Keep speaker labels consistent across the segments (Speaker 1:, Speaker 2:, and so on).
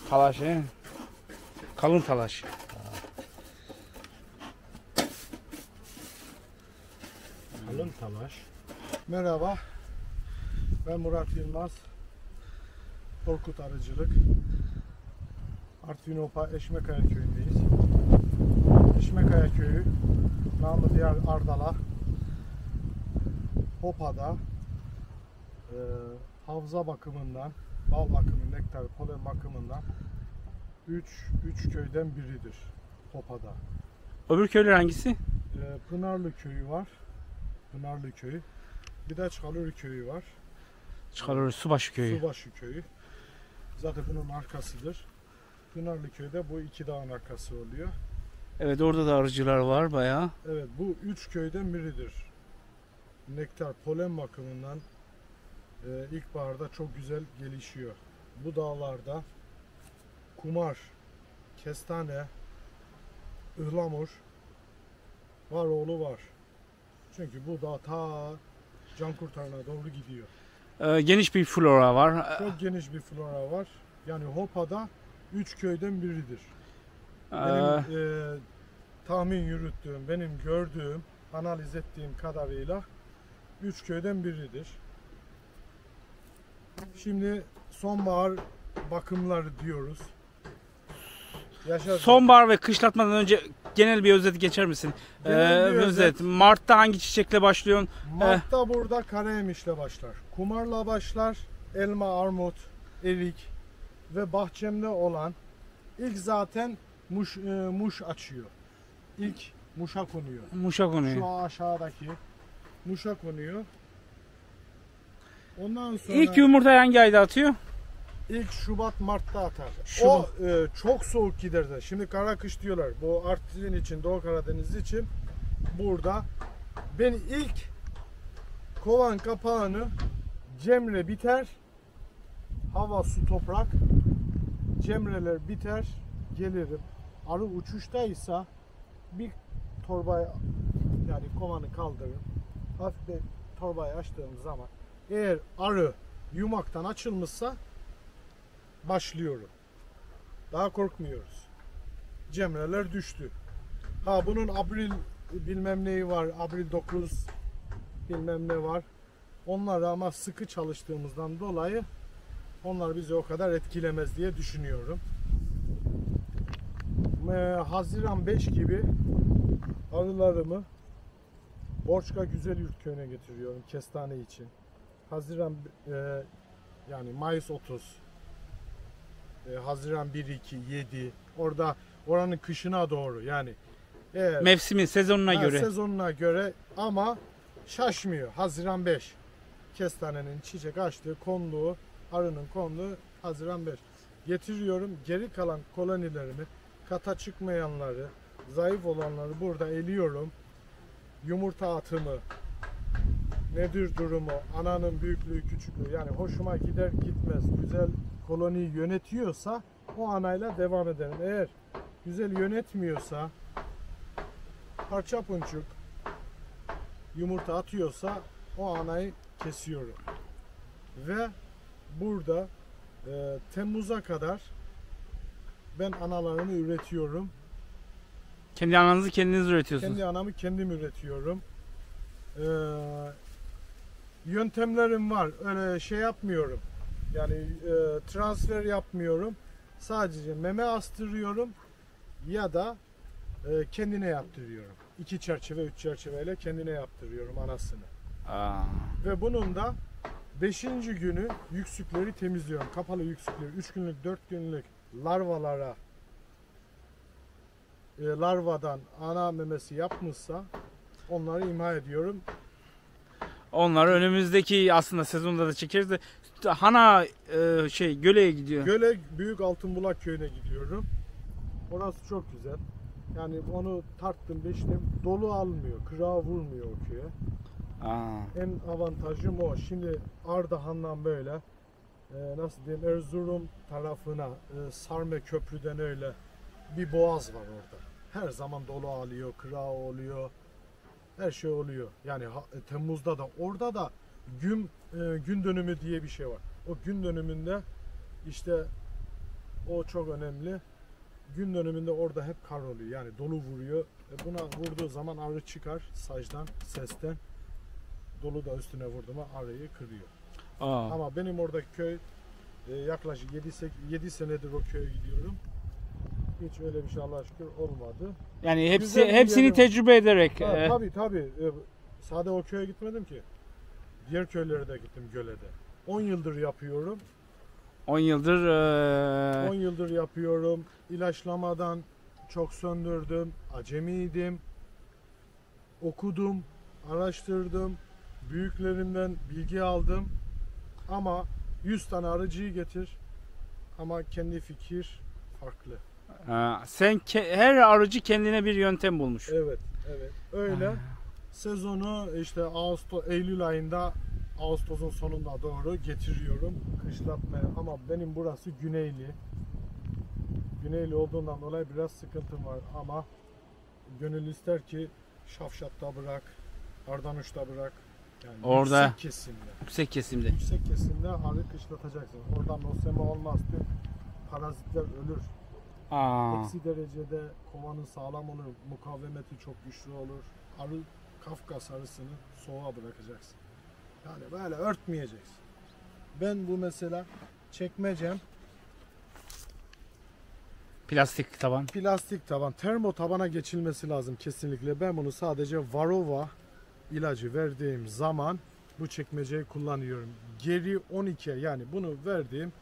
Speaker 1: Talaş he? Kalın talaş.
Speaker 2: Kalın talaş. Merhaba. Ben Murat Yılmaz. Korkut Arıcılık. Artvin-Opa Eşmekaya köyündeyiz. Eşmekaya köyü, namı diğer Ardala, Hopa'da havza bakımından, bal bakımı, nektar, polen bakımından 3 köyden biridir Hopa'da.
Speaker 1: Öbür köyler hangisi?
Speaker 2: Pınarlı köyü var. Pınarlı köyü. Bir de Çalır köyü var.
Speaker 1: Çalır Subaşı köyü.
Speaker 2: Subaşı köyü. Zaten bunun arkasıdır. Pınarlı köyde bu iki dağın arkası oluyor.
Speaker 1: Evet, orada da arıcılar var bayağı.
Speaker 2: Evet, bu 3 köyden biridir. Nektar, polen bakımından ilkbaharda çok güzel gelişiyor. Bu dağlarda kumar, kestane, ıhlamur var oğlu var. Çünkü bu dağ ta Cankurtaran'a doğru gidiyor.
Speaker 1: Geniş bir flora var.
Speaker 2: Çok geniş bir flora var. Yani Hopa'da 3 köyden biridir.
Speaker 1: Ee,
Speaker 2: Benim tahmin yürüttüğüm, benim gördüğüm, analiz ettiğim kadarıyla 3 köyden biridir. Şimdi sonbahar bakımları diyoruz.
Speaker 1: Sonbahar ve kışlatmadan önce genel bir özet geçer misin?
Speaker 2: Genel bir özet.
Speaker 1: Mart'ta hangi çiçekle başlıyorsun?
Speaker 2: Mart'ta burada karayemişle başlar. Kumarla başlar. Elma, armut, erik ve bahçemde olan ilk zaten muş açıyor. İlk muşa konuyor.
Speaker 1: Muşa konuyor.
Speaker 2: Şu aşağıdaki muşa konuyor. Ondan sonra
Speaker 1: İlk yumurtayı hangi ayda atıyor?
Speaker 2: İlk Şubat Mart'ta atar.
Speaker 1: Şubat.
Speaker 2: O çok soğuk giderdi. Şimdi kara kış diyorlar. Bu Artvin için, Doğu Karadeniz için burada ben ilk kovan kapağını cemre biter. Hava, su, toprak. Cemreler biter. Gelirim. Arı uçuştaysa bir torbayı, yani kovanı kaldırırım. Hafif de torbayı açtığım zaman eğer arı yumaktan açılmışsa başlıyorum. Daha korkmuyoruz. Cemreler düştü. Ha, bunun Abril bilmem neyi var. Abril 9 bilmem ne var. Onlar ama sıkı çalıştığımızdan dolayı onlar bizi o kadar etkilemez diye düşünüyorum. Haziran 5 gibi arılarımı Borçka Güzelyurt köyüne getiriyorum kestane için. Haziran yani Mayıs 30, Haziran 1, 2, 7, orada oranın kışına doğru, yani
Speaker 1: Mevsimin, sezonuna göre.
Speaker 2: Sezonuna göre ama şaşmıyor. Haziran 5 kestanenin çiçek açtığı, konduğu, arının konduğu Haziran 5 getiriyorum. Geri kalan kolonilerimi, kata çıkmayanları, zayıf olanları burada eliyorum. Yumurta atımı nedir durumu, ananın büyüklüğü küçüklüğü, yani hoşuma gider gitmez, güzel koloniyi yönetiyorsa o anayla devam ederim. Eğer güzel yönetmiyorsa, parça punçuk yumurta atıyorsa o anayı kesiyorum. Ve burada Temmuz'a kadar ben analarımı üretiyorum.
Speaker 1: Kendi ananızı kendiniz üretiyorsunuz.
Speaker 2: Kendi anamı kendim üretiyorum. Yöntemlerim var. Öyle şey yapmıyorum. Yani transfer yapmıyorum. Sadece meme astırıyorum ya da kendine yaptırıyorum. 2 çerçeve, 3 çerçeveyle kendine yaptırıyorum anasını. Ve bunun da 5. günü yüksükleri temizliyorum. Kapalı yüksükleri 3 günlük, 4 günlük larvalara, larvadan ana memesi yapmışsa onları imha ediyorum.
Speaker 1: Onlar önümüzdeki aslında sezonda da çekeriz de Hana Göle'ye gidiyor.
Speaker 2: Göle, Büyük Altınbulak köyüne gidiyorum. Orası çok güzel. Yani onu tarttım, biçtim. Dolu almıyor, kırağı vurmuyor o köye. En avantajım o. Şimdi Ardahan'dan böyle nasıl diyeyim, Erzurum tarafına Sarme Köprü'den öyle bir boğaz var orada. Her zaman dolu alıyor, kırağı oluyor. Her şey oluyor. Yani Temmuz'da da orada da gün dönümü diye bir şey var. O gün dönümünde işte O çok önemli. Gün dönümünde orada hep kar oluyor. Yani dolu vuruyor. Buna vurduğu zaman arı çıkar sacdan, sesten. Dolu da üstüne vurdu mu arıyı kırıyor.
Speaker 1: Aa.
Speaker 2: Ama benim oradaki köy yaklaşık 7 senedir o köye gidiyorum. Hiç öyle bir şey Allah'a şükür olmadı.
Speaker 1: Yani
Speaker 2: Güzel bir
Speaker 1: hepsini
Speaker 2: yerim.
Speaker 1: tecrübe ederek.
Speaker 2: Tabii. Sadece o köye gitmedim ki. Diğer köylere de gittim Göle'de. 10 yıldır yapıyorum.
Speaker 1: 10 yıldır
Speaker 2: 10 yıldır yapıyorum. İlaçlamadan çok söndürdüm. Acemiydim. Okudum, araştırdım. Büyüklerimden bilgi aldım. Ama 100 tane arıcıyı getir. Ama kendi fikir farklı.
Speaker 1: sen her arıcı kendine bir yöntem bulmuş.
Speaker 2: Evet. Öyle. Sezonu işte Eylül ayında, Ağustos'un sonuna doğru getiriyorum kışlatmaya. Ama benim burası Güneyli. Güneyli olduğundan dolayı biraz sıkıntım var ama gönül ister ki Şafşat'ta bırak, Ardanuş'ta bırak. Yani
Speaker 1: Orada
Speaker 2: yüksek kesimde. Yüksek kesimde arı kışlatacaksın. Oradan nosema olmaz. Tüm parazitler ölür. Eksi derecede kovanın sağlam olur. Mukavemeti çok güçlü olur. Arı Kafkas arısını soğuğa bırakacaksın. Yani böyle örtmeyeceksin. Ben bu mesela çekmecem
Speaker 1: Plastik taban.
Speaker 2: plastik taban, termo tabana geçilmesi lazım kesinlikle. Ben bunu sadece Varroa ilacı verdiğim zaman bu çekmeceyi kullanıyorum. Geri 12 yani bunu verdiğim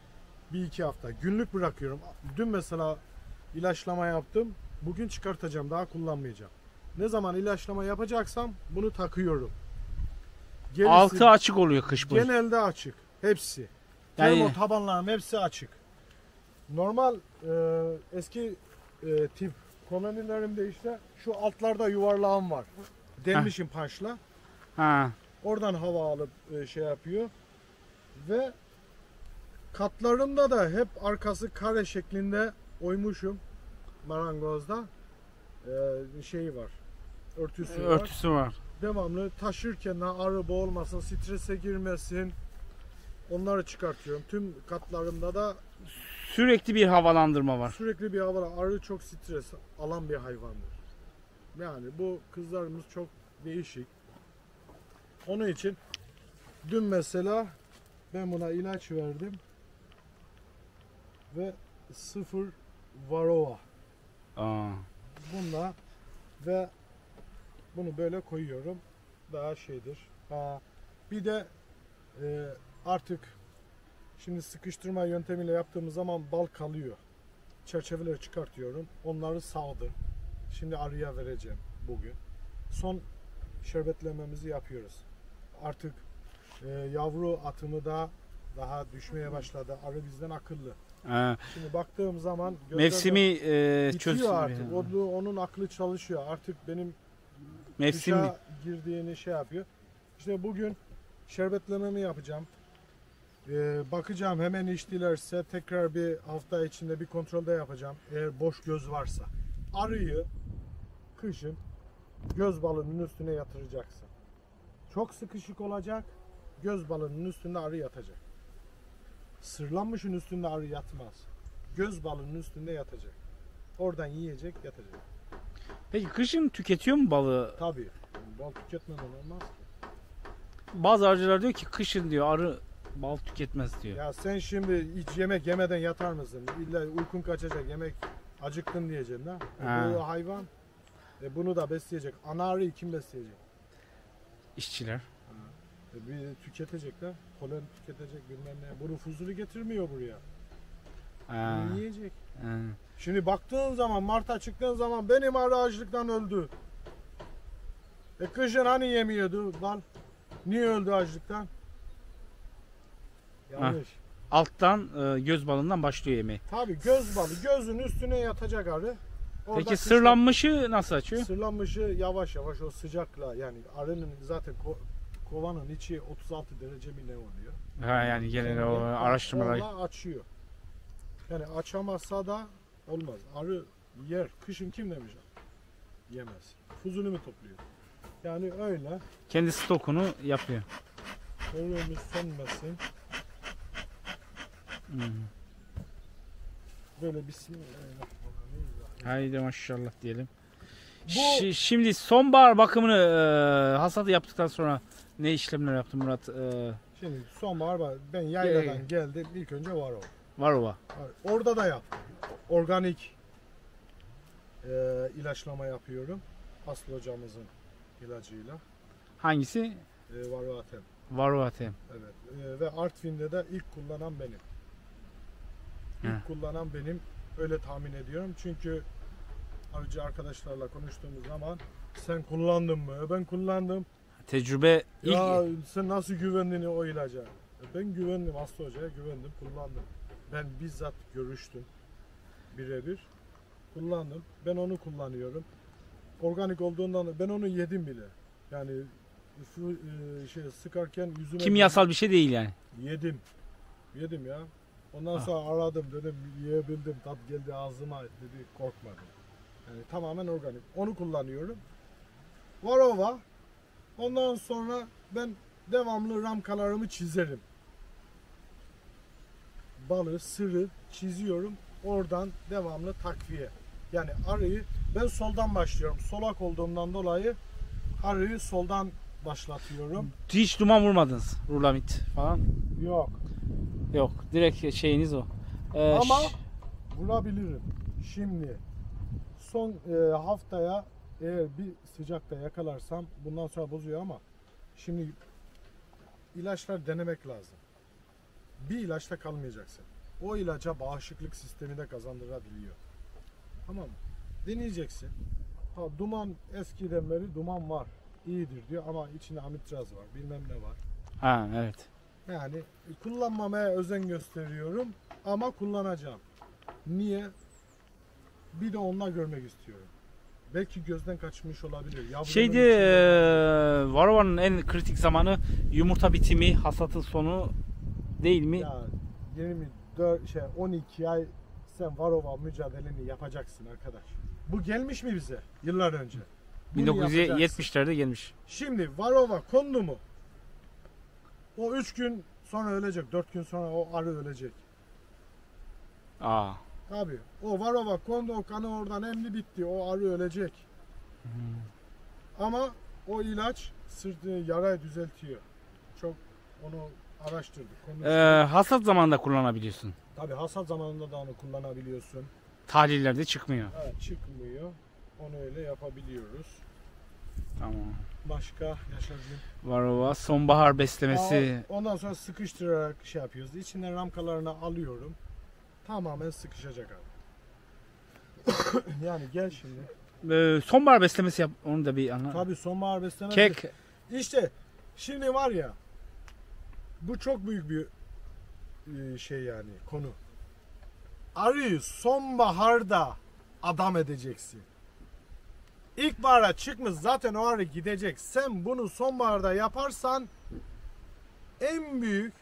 Speaker 2: 1-2 hafta günlük bırakıyorum. Dün mesela ilaçlama yaptım. Bugün çıkartacağım. Daha kullanmayacağım. Ne zaman ilaçlama yapacaksam bunu takıyorum. Gerisi,
Speaker 1: Altı açık oluyor kış boyu.
Speaker 2: genelde açık. Hepsi.
Speaker 1: Yani-
Speaker 2: Termo tabanlarım hepsi açık. Normal eski tip kolonilerimde işte şu altlarda yuvarlağım var. Delmişim pançla.
Speaker 1: Ha.
Speaker 2: Oradan hava alıp şey yapıyor. Ve katlarımda da hep arkası kare şeklinde oymuşum. Marangozda şeyi var. Örtüsü var.
Speaker 1: Örtüsü var.
Speaker 2: Devamlı taşırken de arı boğulmasın, strese girmesin. Onları çıkartıyorum. Tüm katlarımda da
Speaker 1: Sürekli bir havalandırma var.
Speaker 2: sürekli bir hava. Arı çok stres alan bir hayvandır. Yani bu kızlarımız çok değişik. Onun için dün mesela ben buna ilaç verdim ve 0 Varroa bununla ve bunu böyle koyuyorum. Daha şeydir. Bir de artık şimdi sıkıştırma yöntemiyle yaptığımız zaman bal kalıyor. Çerçeveleri çıkartıyorum. Onları sağdım. Şimdi arıya vereceğim bugün. Son şerbetlememizi yapıyoruz. Artık yavru atımı da daha düşmeye başladı. Arı bizden akıllı. Şimdi baktığım zaman
Speaker 1: Mevsimi
Speaker 2: bitiyor artık. Onun aklı çalışıyor. Artık benim
Speaker 1: mevsimi
Speaker 2: kışa girdiğini şey yapıyor. İşte bugün şerbetlememi yapacağım. Bakacağım hemen içtilerse tekrar bir hafta içinde bir kontrolde yapacağım. Eğer boş göz varsa. Arıyı kışın göz balının üstüne yatıracaksın. Çok sıkışık olacak. Göz balının üstünde arı yatacak. Sırlanmışın üstünde arı yatmaz. Göz balının üstünde yatacak. Oradan yiyecek, yatacak.
Speaker 1: Peki kışın tüketiyor mu balığı?
Speaker 2: Tabii. Bal tüketmeden olmaz ki.
Speaker 1: Bazı arıcılar diyor ki kışın diyor arı bal tüketmez diyor.
Speaker 2: Ya sen şimdi hiç yemek yemeden yatar mısın? İlla uykun kaçacak, yemek acıktın diyeceksin ha. Bu hayvan bunu da besleyecek. Ana arıyı kim besleyecek?
Speaker 1: İşçiler.
Speaker 2: Bir tüketecekler. Polen tüketecek bilmem ne. Bunu Fuzuli getirmiyor buraya. Bunu yiyecek. Şimdi baktığın zaman Mart'a çıktığın zaman benim arı açlıktan öldü. Kışın hani yemiyordu bal? Niye öldü açlıktan? Yanlış.
Speaker 1: Alttan göz balından başlıyor yemeği.
Speaker 2: Tabii göz balı. Gözün üstüne yatacak arı. Orada
Speaker 1: Peki sırlanmışı nasıl açıyor?
Speaker 2: Sırlanmışı yavaş yavaş o sıcakla yani arının zaten kovanın içi 36 derece mi ne oluyor?
Speaker 1: Yani gelen o araştırmalar.
Speaker 2: Onunla açıyor. Yani açamazsa da olmaz. Arı yer. Kışın kim demiş? Yemez. Fuzunu mu topluyor? Yani öyle.
Speaker 1: Kendi stokunu yapıyor.
Speaker 2: Kolumuz sönmesin. böyle bismillahirrahmanirrahim.
Speaker 1: Haydi maşallah diyelim.
Speaker 2: Bu-
Speaker 1: Şimdi sonbahar bakımını hasadı yaptıktan sonra ne işlemler yaptın Murat?
Speaker 2: Şimdi sonbahar ben yayladan geldim. İlk önce Varova.
Speaker 1: Varova.
Speaker 2: Orada da yaptım. Organik ilaçlama yapıyorum. Aslı hocamızın ilacıyla.
Speaker 1: Hangisi?
Speaker 2: Varroatem.
Speaker 1: Varovatem.
Speaker 2: Evet. Ve Artvin'de de ilk kullanan benim. İlk
Speaker 1: He.
Speaker 2: kullanan benim. Öyle tahmin ediyorum. Çünkü avcı arkadaşlarla konuştuğumuz zaman sen kullandın mı? Ben kullandım.
Speaker 1: Tecrübe ilk
Speaker 2: Ya sen nasıl güvendin o ilaca? Ben güvendim, Aslı Hoca'ya güvendim, kullandım. Ben bizzat görüştüm. Birebir. Kullandım. Ben onu kullanıyorum. Organik olduğundan ben onu yedim bile. Yani sıkarken yüzüme
Speaker 1: kimyasal bir şey değil yani.
Speaker 2: yedim. Yedim ya. Ondan sonra aradım, dedim yiyebildim, tat geldi ağzıma, dedi korkmadım. Yani tamamen organik. Onu kullanıyorum. Varova. Ondan sonra ben devamlı ramkalarımı çizerim. Balı, sırrı çiziyorum. Oradan devamlı takviye. Yani arıyı ben soldan başlıyorum. Solak olduğumdan dolayı arıyı soldan başlatıyorum.
Speaker 1: Hiç duman vurmadınız. Rulamit falan.
Speaker 2: Yok.
Speaker 1: Yok. Direkt şeyiniz o.
Speaker 2: Ama
Speaker 1: ş-
Speaker 2: vurabilirim. Şimdi son haftaya eğer bir sıcakta yakalarsam bundan sonra bozuyor ama şimdi ilaçlar denemek lazım. Bir ilaçta kalmayacaksın. O ilaca bağışıklık sistemi de kazandırabiliyor. Tamam mı? Deneyeceksin. Ha, duman eskiden beri duman var. İyidir diyor ama içinde amitraz var. Bilmem ne var.
Speaker 1: Ha evet.
Speaker 2: Yani kullanmamaya özen gösteriyorum ama kullanacağım. Niye? Bir de onunla görmek istiyorum. Belki gözden kaçmış olabilir. Yavrunun
Speaker 1: Şeyde
Speaker 2: içinde-
Speaker 1: Varova'nın en kritik zamanı yumurta bitimi, hasatın sonu değil mi?
Speaker 2: Ya 12 ay sen Varova mücadeleni yapacaksın arkadaş. Bu gelmiş mi bize yıllar önce? Bunu yapacaksın.
Speaker 1: 1970'lerde gelmiş.
Speaker 2: Şimdi Varova kondu mu? O 3 gün sonra ölecek, 4 gün sonra o arı ölecek.
Speaker 1: Aa.
Speaker 2: Abi o Varova kondu, o kanı oradan emdi bitti, o arı ölecek. Ama o ilaç sırtını yarayı düzeltiyor. Çok onu araştırdık. konuştuk.
Speaker 1: Hasat zamanında kullanabiliyorsun.
Speaker 2: Tabii hasat zamanında da onu kullanabiliyorsun.
Speaker 1: Tahlillerde çıkmıyor.
Speaker 2: Evet, çıkmıyor. Onu öyle yapabiliyoruz.
Speaker 1: Tamam.
Speaker 2: Başka yaşadığım.
Speaker 1: Varova sonbahar beslemesi.
Speaker 2: Ondan sonra sıkıştırarak şey yapıyoruz. İçinden ramkalarını alıyorum. Tamamen sıkışacak abi. Yani gel şimdi.
Speaker 1: Sonbahar beslemesi yap. Onu da bir anla.
Speaker 2: Tabii sonbahar besleme.
Speaker 1: Kek.
Speaker 2: İşte şimdi var ya, bu çok büyük bir şey yani konu. Arıyı sonbaharda adam edeceksin. İlkbahara çıkmış zaten o arı gidecek. Sen bunu sonbaharda yaparsan en büyük,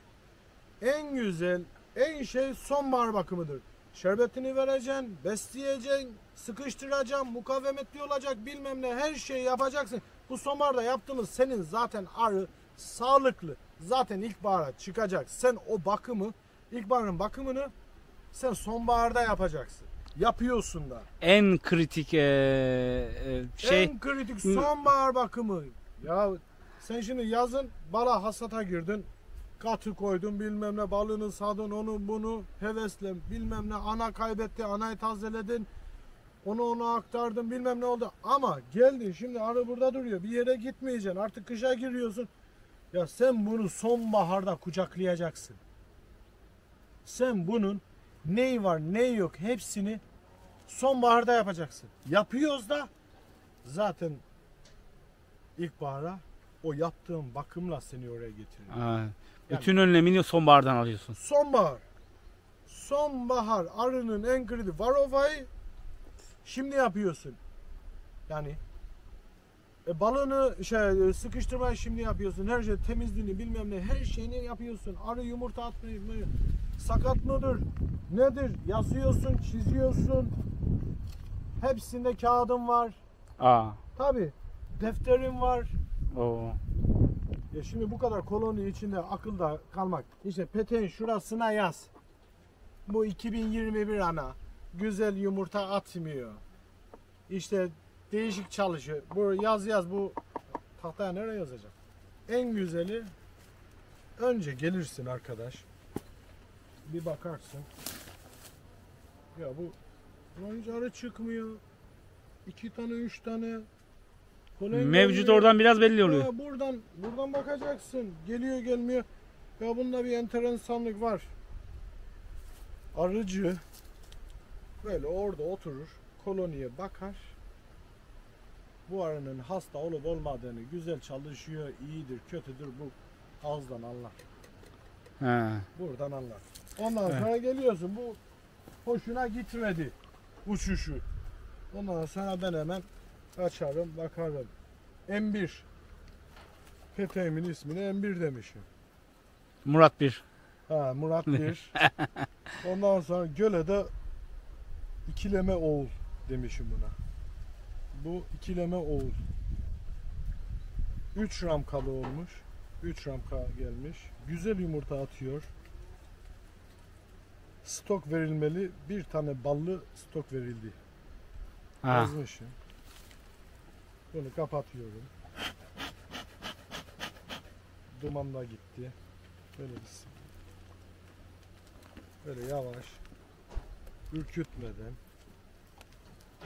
Speaker 2: en güzel, en şey sonbahar bakımıdır. Şerbetini vereceksin, besleyeceksin, sıkıştıracaksın, mukavemetli olacak, bilmem ne, her şeyi yapacaksın. Bu sonbaharda yaptığımız senin zaten arı sağlıklı. Zaten ilkbahara çıkacak. Sen o bakımı, ilkbaharın bakımını sen sonbaharda yapacaksın. Yapıyorsun da.
Speaker 1: En kritik şey.
Speaker 2: En kritik sonbahar bakımı. Ya sen şimdi yazın bala hasata girdin. Katı koydun, bilmem ne, balını sadın, onu bunu hevesle, bilmem ne, ana kaybetti, anayı tazeledin. Onu aktardın, bilmem ne oldu. Ama geldin şimdi arı burada duruyor. Bir yere gitmeyeceksin. Artık kışa giriyorsun. Ya sen bunu sonbaharda kucaklayacaksın. Sen bunun neyi var neyi yok hepsini sonbaharda yapacaksın. Yapıyoruz da zaten ilkbahara o yaptığın bakımla seni oraya getiriyor.
Speaker 1: Aa, bütün önlemini sonbahardan alıyorsun.
Speaker 2: Sonbahar. Sonbahar arının en kritik Varova'yı şimdi yapıyorsun. Yani balını sıkıştırmayı şimdi yapıyorsun. Her şey temizliğini bilmem ne her şeyini yapıyorsun. Arı yumurta atmıyor. Sakat mıdır? Nedir? Yazıyorsun, çiziyorsun. Hepsinde kağıdın var.
Speaker 1: Aa.
Speaker 2: Tabi defterin var.
Speaker 1: Oo.
Speaker 2: Ya şimdi bu kadar koloni içinde akılda kalmak. İşte peteğin şurasına yaz. Bu 2021 ana. güzel yumurta atmıyor. İşte değişik çalışıyor. Bu yaz bu tahtaya nereye yazacağım? En güzeli önce gelirsin arkadaş. Bir bakarsın. Ya bu hiç arı çıkmıyor. 2 tane 3 tane. Polen
Speaker 1: Mevcut
Speaker 2: gelmiyor.
Speaker 1: oradan biraz belli oluyor.
Speaker 2: Ya buradan bakacaksın. Geliyor gelmiyor. Ya bunda bir enteresanlık var. Arıcı böyle orada oturur. Koloniye bakar. Bu arının hasta olup olmadığını, güzel çalışıyor, iyidir, kötüdür bu ağızdan anlar.
Speaker 1: He.
Speaker 2: Buradan anlar. Ondan
Speaker 1: Evet.
Speaker 2: sonra geliyorsun bu hoşuna gitmedi uçuşu. Ondan sonra ben hemen açarım bakarım. M1. Peteğimin ismini M1 demişim.
Speaker 1: Murat 1.
Speaker 2: Ha Murat 1. Ondan sonra göle de ikileme oğul demişim buna. Bu ikileme oğul. 3 ramkalı olmuş. 3 ramka gelmiş. Güzel yumurta atıyor. Stok verilmeli. Bir tane ballı stok verildi.
Speaker 1: Ha.
Speaker 2: Yazmışım. Bunu kapatıyorum. Duman da gitti. Böyle yavaş, ürkütmeden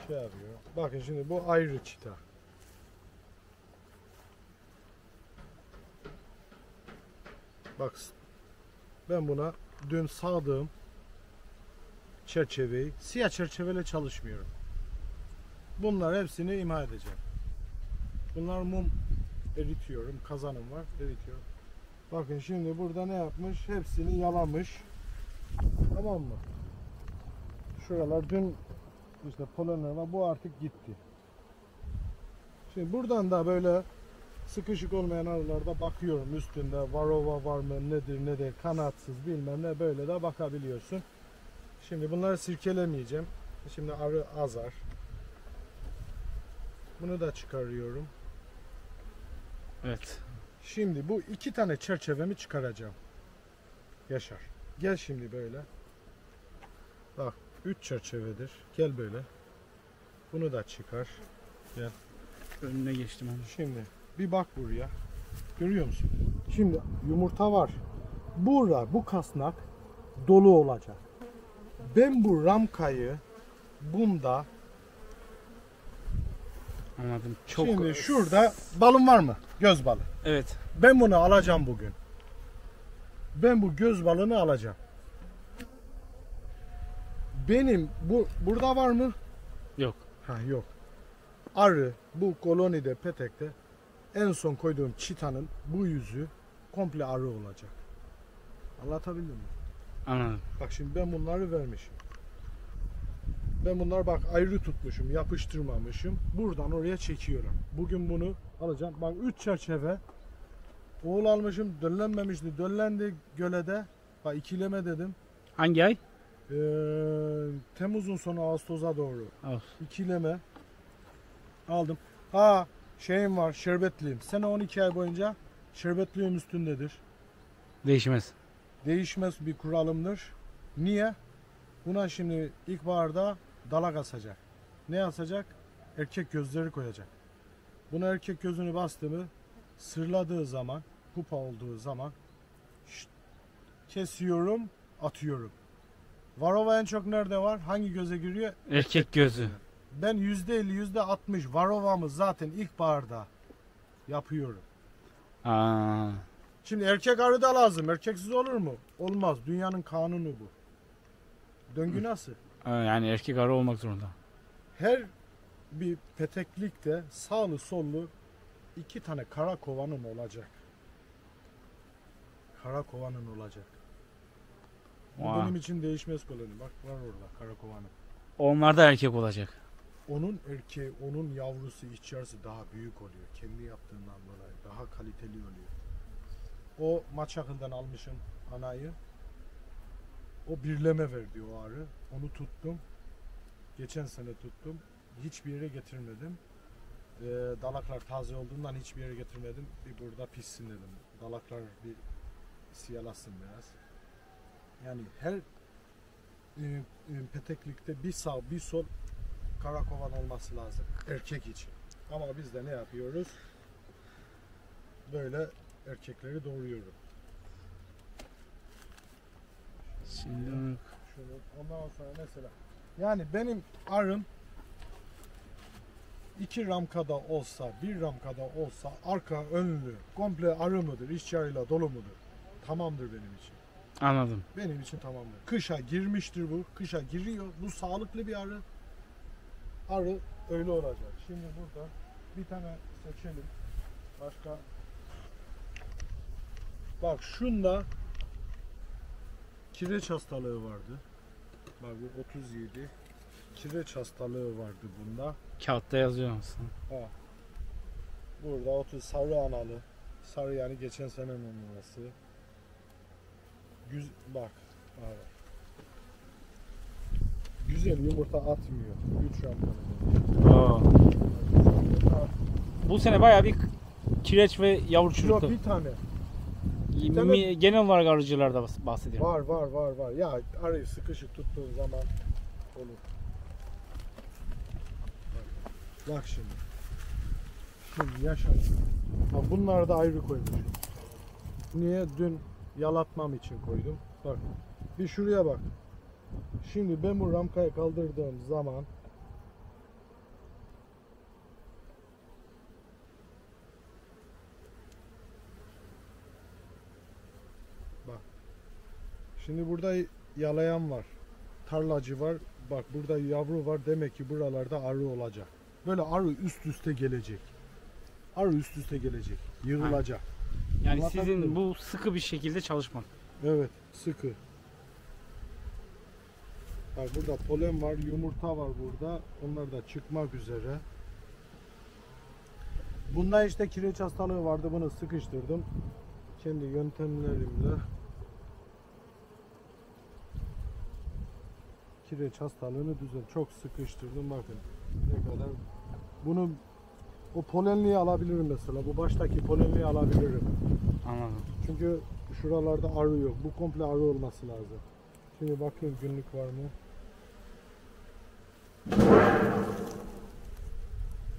Speaker 2: şey yapıyor. Bakın şimdi bu ayrı çita. Bak ben buna dün sağdığım çerçeveyi siyah çerçeveyle çalışmıyorum. Bunlar hepsini imha edeceğim. Bunlar mum eritiyorum. Kazanım var. Eritiyorum. Bakın şimdi burada ne yapmış? Hepsini yalamış. Tamam mı? Şuralar dün işte polenler var. Bu artık gitti. Şimdi buradan da böyle sıkışık olmayan arılarda bakıyorum. Üstünde varova var mı nedir ne de kanatsız bilmem ne böyle de bakabiliyorsun. Şimdi bunları sirkelemeyeceğim. Şimdi arı azar. Bunu da çıkarıyorum.
Speaker 1: Evet.
Speaker 2: Şimdi bu 2 tane çerçevemi çıkaracağım. Yaşar. Gel şimdi böyle. Bak 3 çerçevedir. Gel böyle. Bunu da çıkar. Gel.
Speaker 1: Önüne geçtim onu.
Speaker 2: Şimdi bir bak buraya. Görüyor musun? Şimdi yumurta var. Bu kasnak dolu olacak. Ben bu ramkayı bunda
Speaker 1: Anladım. Çok.
Speaker 2: şimdi şurada balım var mı? Göz balı.
Speaker 1: Evet.
Speaker 2: Ben bunu alacağım bugün. Ben bu göz balını alacağım. Benim burada var mı?
Speaker 1: Yok.
Speaker 2: Ha yok. Arı bu kolonide petekte en son koyduğum çitanın bu yüzü komple arı olacak. Anlatabildim mi?
Speaker 1: Anladım.
Speaker 2: Bak şimdi ben bunları vermişim. Ben bunları bak ayrı tutmuşum, yapıştırmamışım. Buradan oraya çekiyorum. Bugün bunu alacağım. Bak 3 çerçeve oğul almışım, döllenmemişti. Döllendi gölede. Bak ikileme dedim.
Speaker 1: Hangi ay?
Speaker 2: Temmuz'un sonu Ağustos'a doğru.
Speaker 1: Of.
Speaker 2: İkileme aldım. Ha şeyim var, şerbetliyim. Sene 12 ay boyunca şerbetliyim üstündedir.
Speaker 1: Değişmez.
Speaker 2: Değişmez bir kuralımdır. Niye? Buna şimdi ilkbaharda dalak asacak. Ne asacak? Erkek gözleri koyacak. Buna erkek gözünü bastı mı sırladığı zaman, pupa olduğu zaman kesiyorum, atıyorum. Varova en çok nerede var? Hangi göze giriyor?
Speaker 1: Erkek gözü.
Speaker 2: Ben %50, %60 varovamı zaten ilkbaharda yapıyorum.
Speaker 1: Aa.
Speaker 2: Şimdi erkek arı da lazım. Erkeksiz olur mu? Olmaz. Dünyanın kanunu bu. Döngü nasıl?
Speaker 1: Yani erkek arı olmak zorunda.
Speaker 2: Her bir peteklikte sağlı sollu 2 tane kara kovanın olacak. Kara kovanın olacak. Bu
Speaker 1: Vay.
Speaker 2: benim için değişmez koloni. Bak var orada kara kovanı.
Speaker 1: Onlar da erkek olacak.
Speaker 2: Onun erkeği, onun yavrusu, içerisi daha büyük oluyor. Kendi yaptığından dolayı daha kaliteli oluyor. O Maçakıl'dan almışım anayı. O birleme verdi o arı. Onu tuttum. Geçen sene tuttum. Hiçbir yere getirmedim. Dalaklar taze olduğundan hiçbir yere getirmedim. Bir burada pişsin dedim. Dalaklar bir siyalasın biraz. Yani her peteklikte bir sağ bir sol karakovan olması lazım erkek için. Ama biz de ne yapıyoruz? Böyle erkekleri doğuruyoruz.
Speaker 1: Şimdi
Speaker 2: Şunu ondan sonra mesela yani benim arım 2 ramkada olsa, 1 ramkada olsa arka önlü komple arı mıdır, iç yarıyla dolu mudur? Tamamdır benim için.
Speaker 1: anladım.
Speaker 2: Benim için tamamdır. Kışa girmiştir bu. Kışa giriyor. Bu sağlıklı bir arı. Arı öyle olacak. Şimdi burada bir tane seçelim. Başka. Bak şunda kireç hastalığı vardı. Bak bu 37. Kireç hastalığı vardı bunda.
Speaker 1: Kağıtta yazıyor aslında.
Speaker 2: Ha. Burada 30 sarı analı. Sarı yani geçen senenin numarası. Bak. Abi. Güzel yumurta atmıyor. 3 ramkalı.
Speaker 1: Bu sene bayağı bir kireç ve yavru
Speaker 2: Yok
Speaker 1: çürüttü.
Speaker 2: bir tane.
Speaker 1: Genel olarak arıcılarda bahsediyorum.
Speaker 2: Var. Ya arıyı sıkışık tuttuğun zaman olur. Bak şimdi. Şimdi yaşa. Bak bunları da ayrı koymuşum. Niye? Dün yalatmam için koydum. Bak. Bir şuraya bak. Şimdi ben bu ramkayı kaldırdığım zaman bak. Şimdi burada yalayan var. Tarlacı var. Bak burada yavru var. Demek ki buralarda arı olacak. Böyle arı üst üste gelecek. Arı üst üste gelecek. Yığılacak.
Speaker 1: Yani
Speaker 2: Anlatabildim
Speaker 1: sizin
Speaker 2: mi?
Speaker 1: bu sıkı bir şekilde çalışmak.
Speaker 2: Evet, sıkı. Bak burada polen var, yumurta var burada. Onlar da çıkmak üzere. Bunda işte kireç hastalığı vardı. Bunu sıkıştırdım. Kendi yöntemlerimle. Kireç hastalığını çok sıkıştırdım. Bakın ne kadar. Bunu o polenliği alabilirim mesela. Bu baştaki polenliği alabilirim.
Speaker 1: Anladım.
Speaker 2: Çünkü şuralarda arı yok. Bu komple arı olması lazım. Şimdi bakın günlük var mı?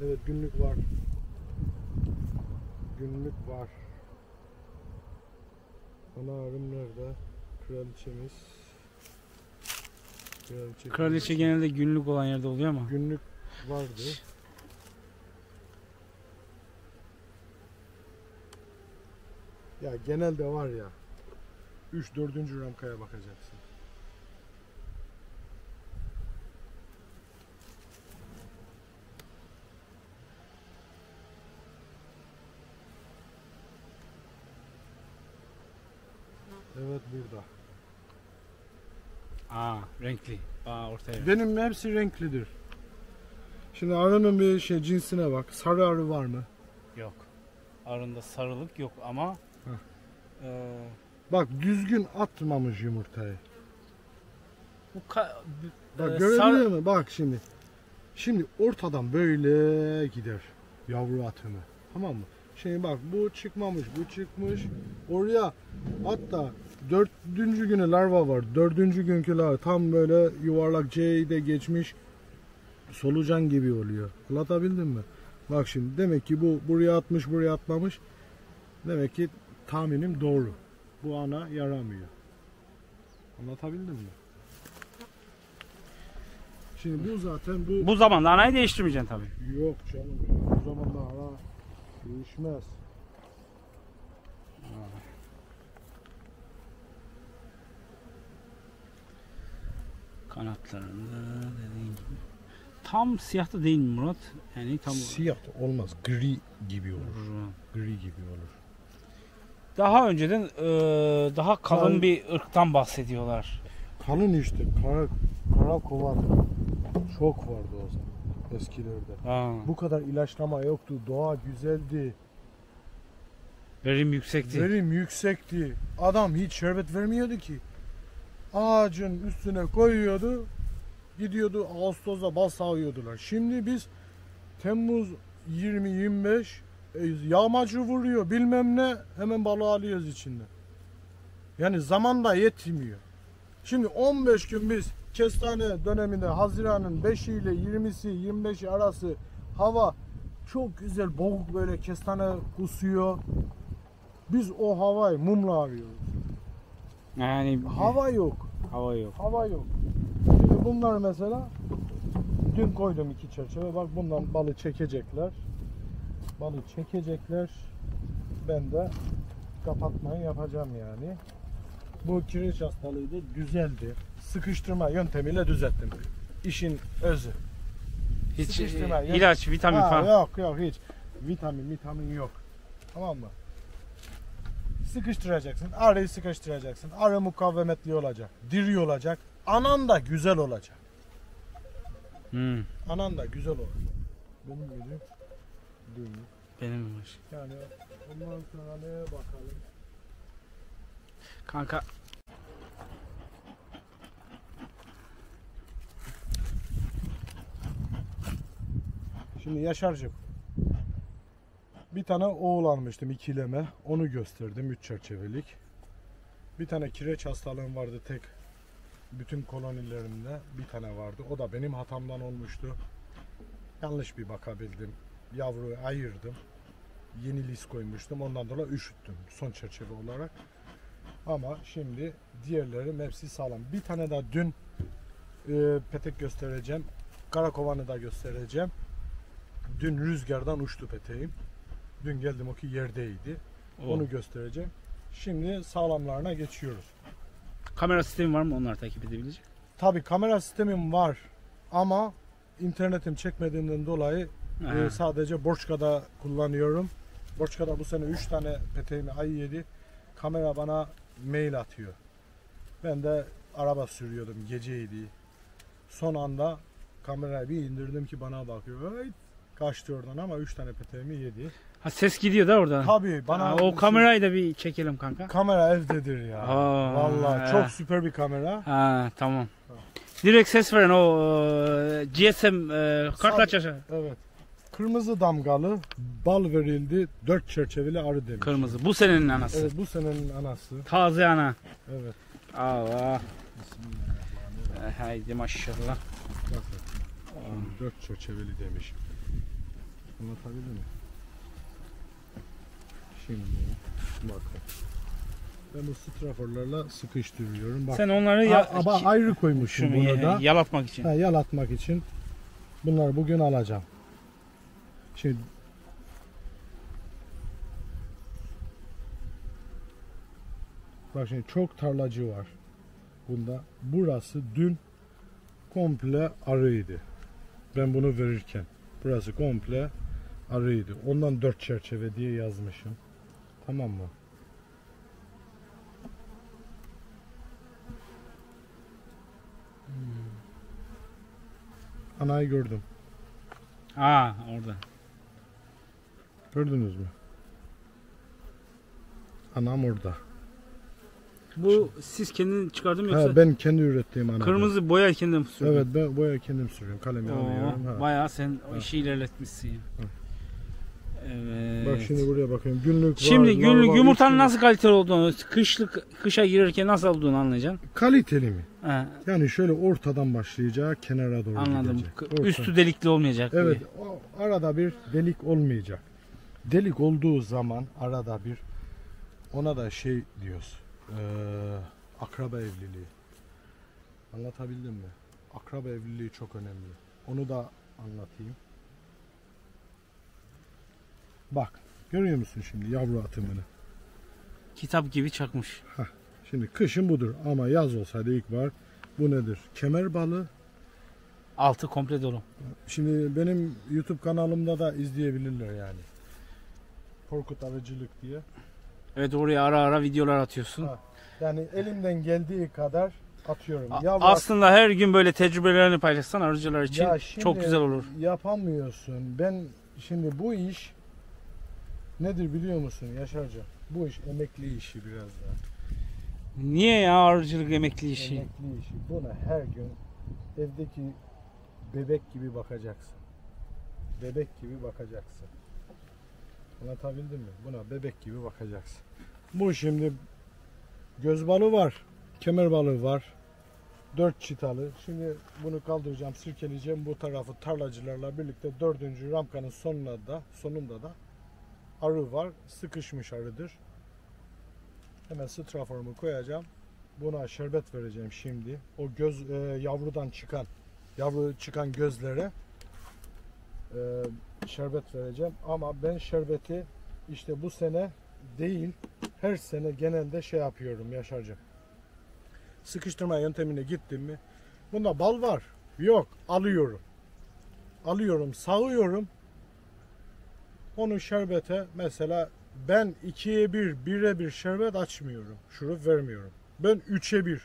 Speaker 2: Evet günlük var. Günlük var. Ana arım nerede? Kraliçemiz.
Speaker 1: Kraliçe genelde günlük olan yerde oluyor ama.
Speaker 2: Günlük vardı. Ya genelde var ya 3-4. ramkaya bakacaksın. Evet burada.
Speaker 1: Renkli. Ortaya.
Speaker 2: Benim hepsi renklidir. Şimdi arının bir cinsine bak. Sarı arı var mı?
Speaker 1: Yok. Arında sarılık yok ama
Speaker 2: Bak düzgün atmamış yumurtayı.
Speaker 1: bu
Speaker 2: Bak görebiliyor musun? Bak şimdi. Şimdi ortadan böyle gider yavru atımı. Tamam mı? Şimdi bak bu çıkmamış, bu çıkmış. Oraya hatta 4. günü larva var. 4. günkü larva tam böyle yuvarlak C'de geçmiş solucan gibi oluyor. Anlatabildim mi? Bak şimdi demek ki bu buraya atmış, buraya atmamış. Demek ki tahminim doğru. Bu ana yaramıyor. Anlatabildim mi? Şimdi bu zaten
Speaker 1: bu zamanda anayı değiştirmeyeceksin tabii.
Speaker 2: Yok canım. O zaman da ana değişmez.
Speaker 1: Kanatlarında dediğin gibi. Tam siyah da değil mi Murat? Yani tam
Speaker 2: Siyah da olmaz. Gri gibi olur. Gri gibi olur.
Speaker 1: Daha önceden daha kalın
Speaker 2: Kalın.
Speaker 1: bir ırktan bahsediyorlar.
Speaker 2: Kalın işte. Kara kovan çok vardı o zaman. Eskilerde. Bu kadar ilaçlama yoktu. Doğa güzeldi.
Speaker 1: Verim yüksekti.
Speaker 2: Verim yüksekti. Adam hiç şerbet vermiyordu ki. Ağacın üstüne koyuyordu. Gidiyordu Ağustos'ta bal sağıyordular. Şimdi biz Temmuz 20-25 yağmacı vuruyor bilmem ne hemen balığı alıyoruz içinde. Yani zaman da yetmiyor. Şimdi 15 gün biz kestane döneminde Haziran'ın 5'i ile 20'si 25'i arası hava çok güzel, boğuk böyle kestane kusuyor. Biz o havayı mumla arıyoruz.
Speaker 1: Yani
Speaker 2: Hava yok.
Speaker 1: hava yok.
Speaker 2: Hava yok. Şimdi bunlar mesela dün koydum 2 çerçeve. Bak bundan balı çekecekler. Balı çekecekler. Ben de kapatmayı yapacağım yani. Bu kireç hastalığı da düzeldi. Sıkıştırma yöntemiyle düzelttim. İşin özü.
Speaker 1: Hiç
Speaker 2: Sıkıştırma,
Speaker 1: ilaç, vitamin
Speaker 2: Ha,
Speaker 1: falan.
Speaker 2: yok hiç. Vitamin yok. Tamam mı? Sıkıştıracaksın. Arıyı sıkıştıracaksın. Arı mukavemetli olacak. Diri olacak. Anan da güzel olacak.
Speaker 1: Hmm.
Speaker 2: Anan da güzel olacak. Benim gibi değil.
Speaker 1: Benimmiş.
Speaker 2: Yani ondan sonra neye bakalım?
Speaker 1: Kanka
Speaker 2: Şimdi Yaşar'cığım, bir tane oğul almıştım ikileme. Onu gösterdim 3 çerçevelik. Bir tane kireç hastalığım vardı tek. Bütün kolonilerimde bir tane vardı. O da benim hatamdan olmuştu. Yanlış bir bakabildim. Yavruyu ayırdım. Yeni lis koymuştum. Ondan dolayı üşüttüm son çerçeve olarak. Ama şimdi diğerlerim hepsi sağlam. Bir tane daha dün petek göstereceğim. Karakovanı da göstereceğim. Dün rüzgardan uçtu peteğim. Dün geldim o ki yerdeydi. Onu göstereceğim. Şimdi sağlamlarına geçiyoruz.
Speaker 1: Kamera sistemi var mı onlar takip edebilecek?
Speaker 2: Tabii kamera sistemim var ama internetim çekmediğinden dolayı sadece Borçka'da kullanıyorum. Borçka'da bu sene 3 tane peteğimi ayı yedi. Kamera bana mail atıyor. Ben de araba sürüyordum, geceydi. Son anda kamerayı bir indirdim ki bana bakıyor. Ay, kaçtı oradan ama 3 tane peteğimi yedi.
Speaker 1: Ha, ses gidiyor da oradan.
Speaker 2: Tabii bana
Speaker 1: O kamerayı da bir çekelim kanka.
Speaker 2: kamera evdedir ya.
Speaker 1: Aa,
Speaker 2: Vallahi çok süper bir kamera.
Speaker 1: Ha, tamam. Direkt ses veren o GSM kartla aşağı.
Speaker 2: Evet. Kırmızı damgalı bal verildi 4 çerçeveli arı demiş.
Speaker 1: Kırmızı. Bu senenin anası.
Speaker 2: Evet bu senenin anası.
Speaker 1: Taze ana.
Speaker 2: Evet.
Speaker 1: Allah. Haydi maşallah.
Speaker 2: Bakın. 4 çerçeveli demiş. Anlatabildim mi? Şimdi bakın. Ben bu straforlarla sıkıştırıyorum. Bak.
Speaker 1: Sen onları
Speaker 2: Ama ayrı koymuşum bunu da.
Speaker 1: yalatmak için.
Speaker 2: Yalatmak için. Bunları bugün alacağım. Şimdi bak şimdi çok tarlacı var bunda. Burası dün komple arıydı. Ben bunu verirken. Burası komple arıydı. Ondan 4 çerçeve diye yazmışım. Tamam mı? Anayı gördüm.
Speaker 1: Orada.
Speaker 2: Gördünüz mü? Anam orada.
Speaker 1: Bu siz kendin çıkardın mı yoksa?
Speaker 2: Ben kendi ürettiğim ana.
Speaker 1: Kırmızı boya kendin sürdün.
Speaker 2: Evet ben boya kendim sürüyorum. Kalemi alıyorum.
Speaker 1: Bayağı sen o işi ilerletmişsin. Evet.
Speaker 2: Bak şimdi buraya bakıyorum. Günlük
Speaker 1: Şimdi
Speaker 2: var,
Speaker 1: günlük
Speaker 2: var,
Speaker 1: yumurtanın nasıl kaliteli olduğunu, kışa girerken nasıl olduğunu anlayacaksın.
Speaker 2: kaliteli mi?
Speaker 1: He,
Speaker 2: Yani şöyle ortadan başlayacak, kenara doğru
Speaker 1: anladım.
Speaker 2: gidecek. Orta.
Speaker 1: Üstü delikli olmayacak.
Speaker 2: Evet,
Speaker 1: gibi.
Speaker 2: o arada bir delik olmayacak. Delik olduğu zaman arada bir ona da şey diyoruz. Akraba evliliği. Anlatabildim mi? Akraba evliliği çok önemli. Onu da anlatayım. Bak, görüyor musun şimdi yavru atımını?
Speaker 1: Kitap gibi çakmış.
Speaker 2: Şimdi kışın budur ama yaz olsaydı ilkbahar bu nedir? Kemer balığı.
Speaker 1: Altı komple dolu.
Speaker 2: Şimdi benim YouTube kanalımda da izleyebilirler yani. Korkut Arıcılık diye.
Speaker 1: Evet, oraya ara ara videolar atıyorsun.
Speaker 2: Ha. Yani elimden geldiği kadar atıyorum.
Speaker 1: Aslında her gün böyle tecrübelerini paylaşsan arıcılar için çok güzel olur.
Speaker 2: Yapamıyorsun. Ben şimdi bu iş nedir biliyor musun Yaşarca? Bu iş emekli işi biraz daha.
Speaker 1: Niye ya, arıcılık emekli işi?
Speaker 2: Emekli işi. Buna her gün evdeki bebek gibi bakacaksın. Bebek gibi bakacaksın. Anlatabildim mi? Buna bebek gibi bakacaksın. Bu şimdi göz balığı var. Kemer balığı var. 4 çıtalı. Şimdi bunu kaldıracağım, sirkeleyeceğim. Bu tarafı tarlacılarla birlikte 4. ramkanın sonunda da arı var. Sıkışmış arıdır. Hemen straforumu koyacağım. Buna şerbet vereceğim şimdi. O yavru çıkan gözlere şerbet vereceğim. Ama ben şerbeti işte bu sene değil, her sene genelde şey yapıyorum Yaşar'cığım. Sıkıştırma yöntemine gittim mi? Bunda bal var. Yok. Alıyorum, sağıyorum. Onu şerbete mesela ben 2'ye 1, 1'e 1 şerbet açmıyorum. Şurup vermiyorum. Ben 3'e 1.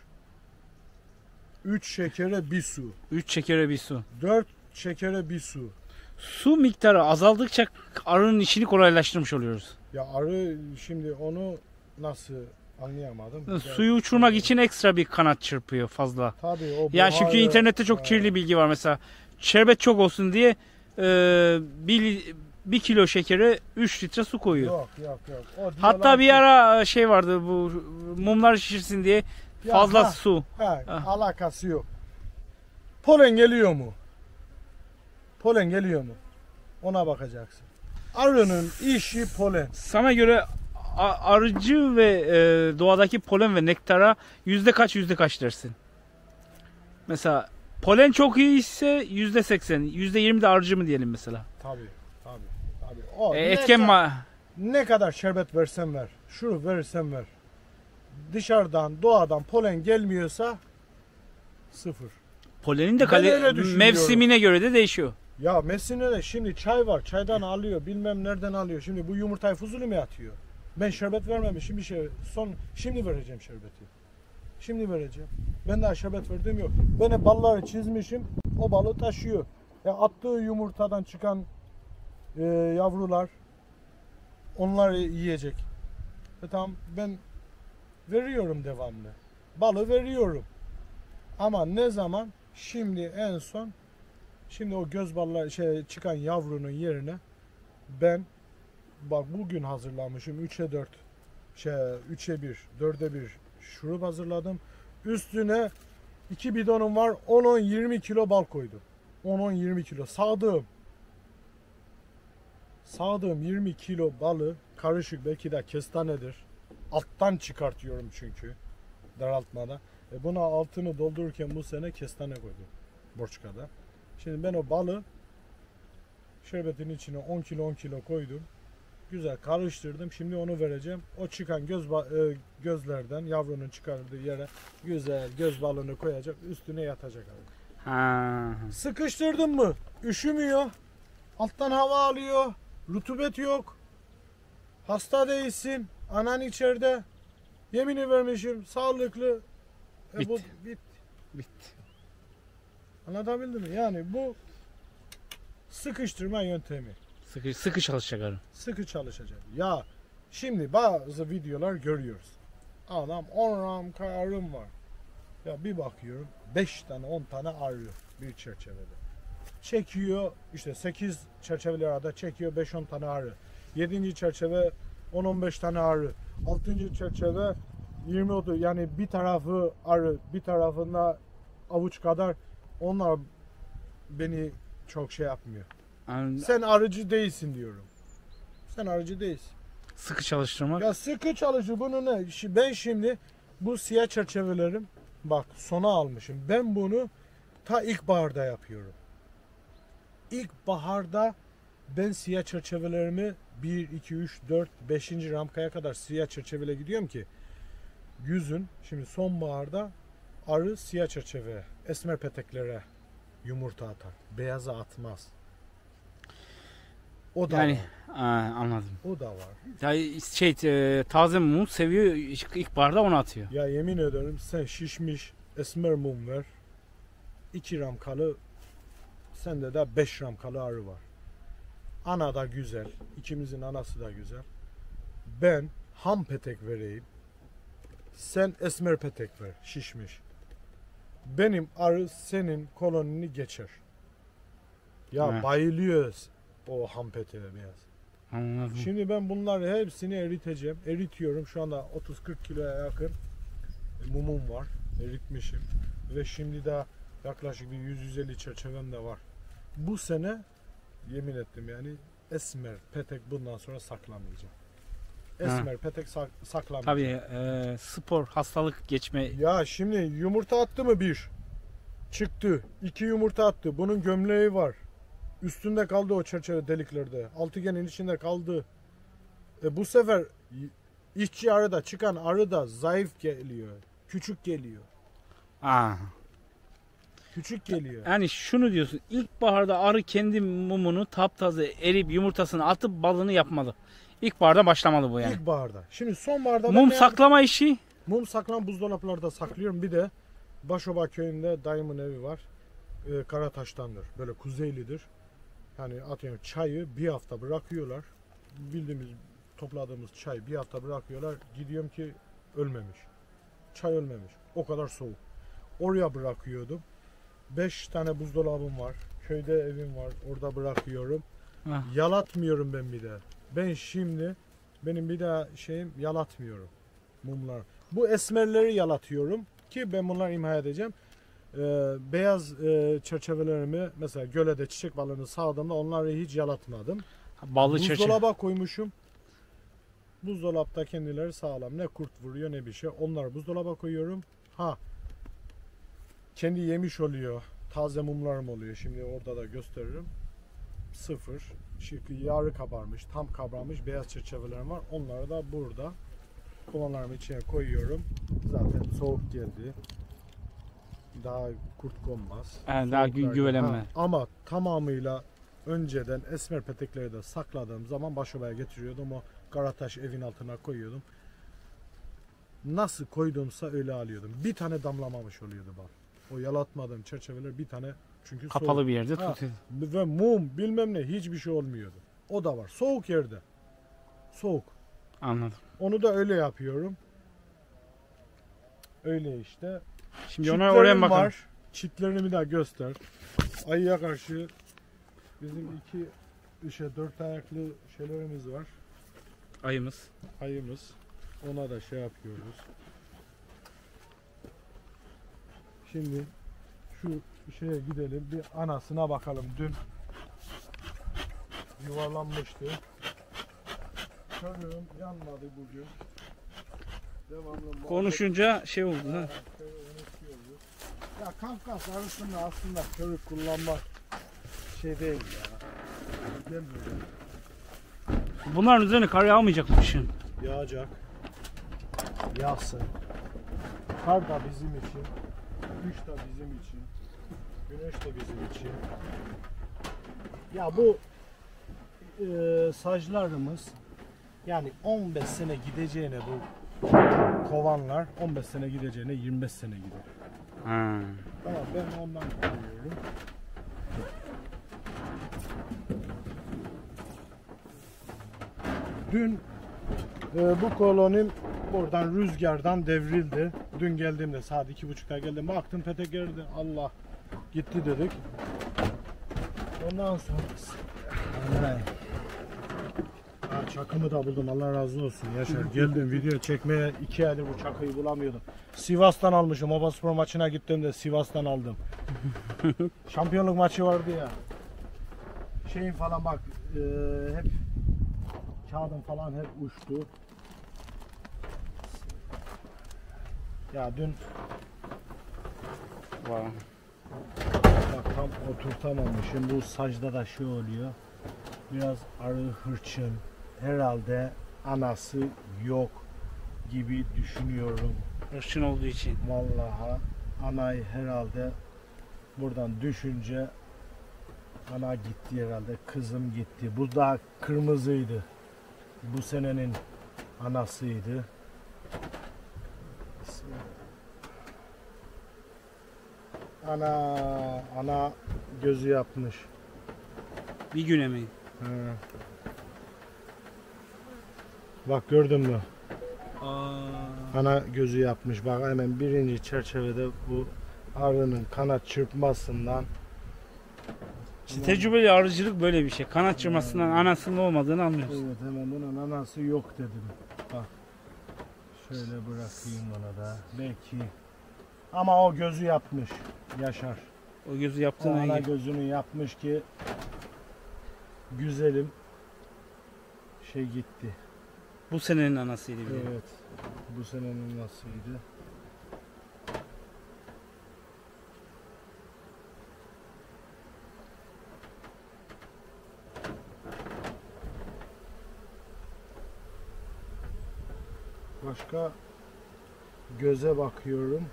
Speaker 2: 3 şekere bir su.
Speaker 1: 3 şekere bir su.
Speaker 2: 4 şekere bir su.
Speaker 1: Su miktarı azaldıkça arının işini kolaylaştırmış oluyoruz.
Speaker 2: Ya arı şimdi onu nasıl anlayamadım.
Speaker 1: Suyu uçurmak için ekstra bir kanat çırpıyor fazla.
Speaker 2: Tabii o
Speaker 1: Ya çünkü internette çok kirli bilgi var mesela. Şerbet çok olsun diye bir kilo şekere 3 litre su koyuyor.
Speaker 2: Yok. O
Speaker 1: Hatta bir ara şey vardı, bu mumlar şişirsin diye fazla su.
Speaker 2: Alakası yok. Polen geliyor mu? Ona bakacaksın. Arının işi polen.
Speaker 1: Sana göre arıcı ve doğadaki polen ve nektara yüzde kaç dersin? Mesela polen çok iyi ise %80, %20 de arıcı mı diyelim mesela?
Speaker 2: Tabii. O ne kadar şerbet versen ver, şurup verirsen ver. Dışarıdan, doğadan polen gelmiyorsa sıfır.
Speaker 1: Polenin de mevsimine göre de değişiyor.
Speaker 2: Ya mevsimine de şimdi çay var, çaydan alıyor, bilmem nereden alıyor. Şimdi bu yumurtayı fuzuli mi atıyor? Ben şerbet vermemişim bir şey. Şimdi vereceğim şerbeti. Ben daha şerbet verdiğim yok. Ben hep balları çizmişim. O balı taşıyor. Ya attığı yumurtadan çıkan yavrular onlar yiyecek. Tamam, ben veriyorum devamlı. Balı veriyorum. Ama ne zaman? Şimdi en son o göz ballar çıkan yavrunun yerine ben bak bugün hazırlamışım 3'e 4 3'e 1 4'e 1 şurup hazırladım. Üstüne 2 bidonum var. 10-20 kilo bal koydum. 10-20 kilo sağdığım 20 kilo balı karışık, belki de kestanedir. Alttan çıkartıyorum çünkü daraltmada. Buna altını doldururken bu sene kestane koydum borçkada. Şimdi ben o balı şerbetin içine 10 kilo koydum. Güzel karıştırdım. Şimdi onu vereceğim. O çıkan gözlerden yavrunun çıkardığı yere güzel göz balını koyacak. Üstüne yatacak abi. Sıkıştırdın mı? Üşümüyor. Alttan hava alıyor. Rutubet yok. Hasta değilsin. Anan içeride. Yemini vermişim. Sağlıklı.
Speaker 1: Bitti.
Speaker 2: Anlatabildim mi? Yani bu sıkıştırma yöntemi.
Speaker 1: Sıkı çalışacak arı.
Speaker 2: Sıkı çalışacak. Ya şimdi bazı videolar görüyoruz. Adam 10 ramka arım var. Ya bir bakıyorum 5 tane 10 tane arı bir çerçevede. Çekiyor işte 8 çerçeveli arada çekiyor 5-10 tane arı. 7. çerçeve 10-15 tane arı. 6. çerçeve 20-30, yani bir tarafı arı, bir tarafında avuç kadar. Onlar beni çok şey yapmıyor. Sen arıcı değilsin diyorum. Sen arıcı değilsin.
Speaker 1: Sıkı çalıştırmak.
Speaker 2: Ya sıkı çalışır. Bunu ne? Ben şimdi bu siyah çerçevelerim bak sona almışım. Ben bunu ta ilkbaharda yapıyorum. İlkbaharda ben siyah çerçevelerimi 1, 2, 3, 4, 5. ramkaya kadar siyah çerçeveyle gidiyorum ki yüzün şimdi sonbaharda arı siyah çerçeve, esmer peteklere yumurta atar. Beyaza atmaz. O da
Speaker 1: yani
Speaker 2: var.
Speaker 1: Anladım.
Speaker 2: O da var.
Speaker 1: Ya taze mum seviyor, ilk barda onu atıyor.
Speaker 2: Ya yemin ederim sen şişmiş esmer mum ver. 2 ramkalı, sende de 5 ramkalı arı var. Ana da güzel. İkimizin anası da güzel. Ben ham petek vereyim. Sen esmer petek ver. Şişmiş. Benim arı senin kolonini geçer. Ya bayılıyoruz o ham peteğe beyaz.
Speaker 1: Anladım.
Speaker 2: Şimdi ben bunları hepsini eriteceğim. Eritiyorum. Şu anda 30-40 kiloya yakın mumum var. eritmişim. Ve şimdi de yaklaşık bir 100-150 çerçevem de var. Bu sene yemin ettim yani esmer petek bundan sonra saklamayacağım. Esmer petek saklamayacağım.
Speaker 1: Tabii spor, hastalık geçme.
Speaker 2: Ya şimdi yumurta attı mı bir? Çıktı. 2 yumurta attı. Bunun gömleği var. Üstünde kaldı o çerçeve deliklerde. Altıgenin içinde kaldı. Bu sefer işçi arıda çıkan arı da zayıf geliyor. Küçük geliyor.
Speaker 1: Aa.
Speaker 2: Küçük geliyor.
Speaker 1: Yani şunu diyorsun. İlkbaharda arı kendi mumunu taptaze erip yumurtasını atıp balını yapmalı. İlkbaharda başlamalı bu yani.
Speaker 2: İlkbaharda. Şimdi sonbaharda
Speaker 1: Mum saklama işi.
Speaker 2: Mum saklan buzdolaplarda saklıyorum. Bir de Başoba köyünde dayımın evi var. Karataş'tandır. Böyle kuzeylidir. Yani atıyorum çayı bir hafta bırakıyorlar. Bildiğimiz topladığımız çay bir hafta bırakıyorlar. Gidiyorum ki ölmemiş. Çay ölmemiş. O kadar soğuk. Oraya bırakıyordum. 5 tane buzdolabım var. Köyde evim var. Orada bırakıyorum.
Speaker 1: Heh.
Speaker 2: Yalatmıyorum ben bir de. Ben şimdi benim bir daha şeyim yalatmıyorum. Mumlar. Bu esmerleri yalatıyorum ki ben bunları imha edeceğim. Beyaz çerçevelerimi mesela gölede çiçek balığını sağdığımda onları hiç yalatmadım.
Speaker 1: Ballı çerçeve.
Speaker 2: Buzdolaba koymuşum. Buzdolapta kendileri sağlam. Ne kurt vuruyor ne bir şey. Onları buzdolaba koyuyorum. Kendi yemiş oluyor. Taze mumlarım oluyor. Şimdi orada da gösteririm. 0. Yarı kabarmış, tam kabarmış beyaz çerçevelerim var. Onları da burada kovanlarımın içine koyuyorum. Zaten soğuk geldi. Daha kurt konmaz.
Speaker 1: Yani daha güvelenme.
Speaker 2: Ama tamamıyla önceden esmer petekleri de sakladığım zaman Başoba'ya getiriyordum. O Karataş evin altına koyuyordum. Nasıl koyduğumsa öyle alıyordum. Bir tane damlamamış oluyordu bal. O yalatmadığım çerçeveler bir tane çünkü
Speaker 1: Kapalı
Speaker 2: soğuk.
Speaker 1: bir yerde tutuyor.
Speaker 2: Ve mum bilmem ne hiçbir şey olmuyordu. O da var. Soğuk yerde. Soğuk.
Speaker 1: Anladım.
Speaker 2: Onu da öyle yapıyorum. Öyle işte.
Speaker 1: Şimdi ona oraya
Speaker 2: Çitlerim
Speaker 1: bakalım.
Speaker 2: var. Çitlerimi de göster. Ayıya karşı bizim 4 ayaklı şeylerimiz var.
Speaker 1: Ayımız.
Speaker 2: Ayımız. Ona da şey yapıyoruz. Şimdi şu şeye gidelim. Bir anasına bakalım. Dün yuvarlanmıştı. Körüğüm yanmadı bugün. Devamlı
Speaker 1: Konuşunca şey oldu ha.
Speaker 2: Ya Kafkas arasında aslında körük kullanmak şey değil ya. Gel böyle.
Speaker 1: Bunların üzerine kar yağmayacak mı kışın?
Speaker 2: Yağacak. Yağsın. Kar da bizim için. Güç de bizim için. Güneş de bizim için. Ya bu saclarımız yani 15 sene gideceğine bu kovanlar 15 sene gideceğine 25 sene gider.
Speaker 1: Ha.
Speaker 2: Tamam ben ondan koyuyorum. Dün bu kolonim buradan rüzgardan devrildi. Dün geldiğimde saat 2.30'da geldim. Baktım petek geldi. Allah gitti dedik. Ondan sonra çakımı da buldum. Allah razı olsun Yaşar. Geldim video çekmeye 2 aydır bu çakıyı bulamıyordum. Sivas'tan almışım. Obaspor maçına gittiğimde Sivas'tan aldım. Şampiyonluk maçı vardı ya. Şeyin falan bak hep kağıdım falan hep uçtu. Ya dün
Speaker 1: Wow.
Speaker 2: bak tam oturtamamışım. Bu sacda da şey oluyor. Biraz arı hırçın. Herhalde anası yok gibi düşünüyorum.
Speaker 1: Irkçın olduğu için.
Speaker 2: Vallahi anayı herhalde buradan düşünce ana gitti herhalde. Kızım gitti. Bu da kırmızıydı. Bu senenin anasıydı. Ana gözü yapmış.
Speaker 1: Bir güne mi?
Speaker 2: He. Bak gördün mü? Ana gözü yapmış. Bak hemen birinci çerçevede bu arının kanat çırpmasından.
Speaker 1: İşte tecrübeli arıcılık böyle bir şey. Kanat çırpmasından anasının olmadığını anlıyoruz.
Speaker 2: Evet hemen bunun anası yok dedim. Bak. Şöyle bırakayım bana da. Belki Ama o gözü yapmış Yaşar.
Speaker 1: O gözü
Speaker 2: O
Speaker 1: yaptığına
Speaker 2: ana
Speaker 1: iyi.
Speaker 2: gözünü yapmış ki güzelim şey gitti.
Speaker 1: Bu senenin anasıydı bir de.
Speaker 2: Evet. Bu senenin nasıldı? Başka göze bakıyorum.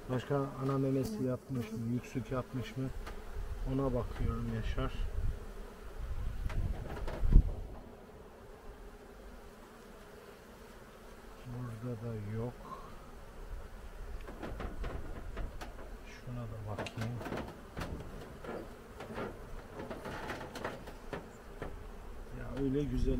Speaker 2: Başka ana memesi yapmış mı? Yüksük yapmış mı? Ona bakıyorum Yaşar. Burada da yok. Şuna da bakayım. Ya öyle güzel.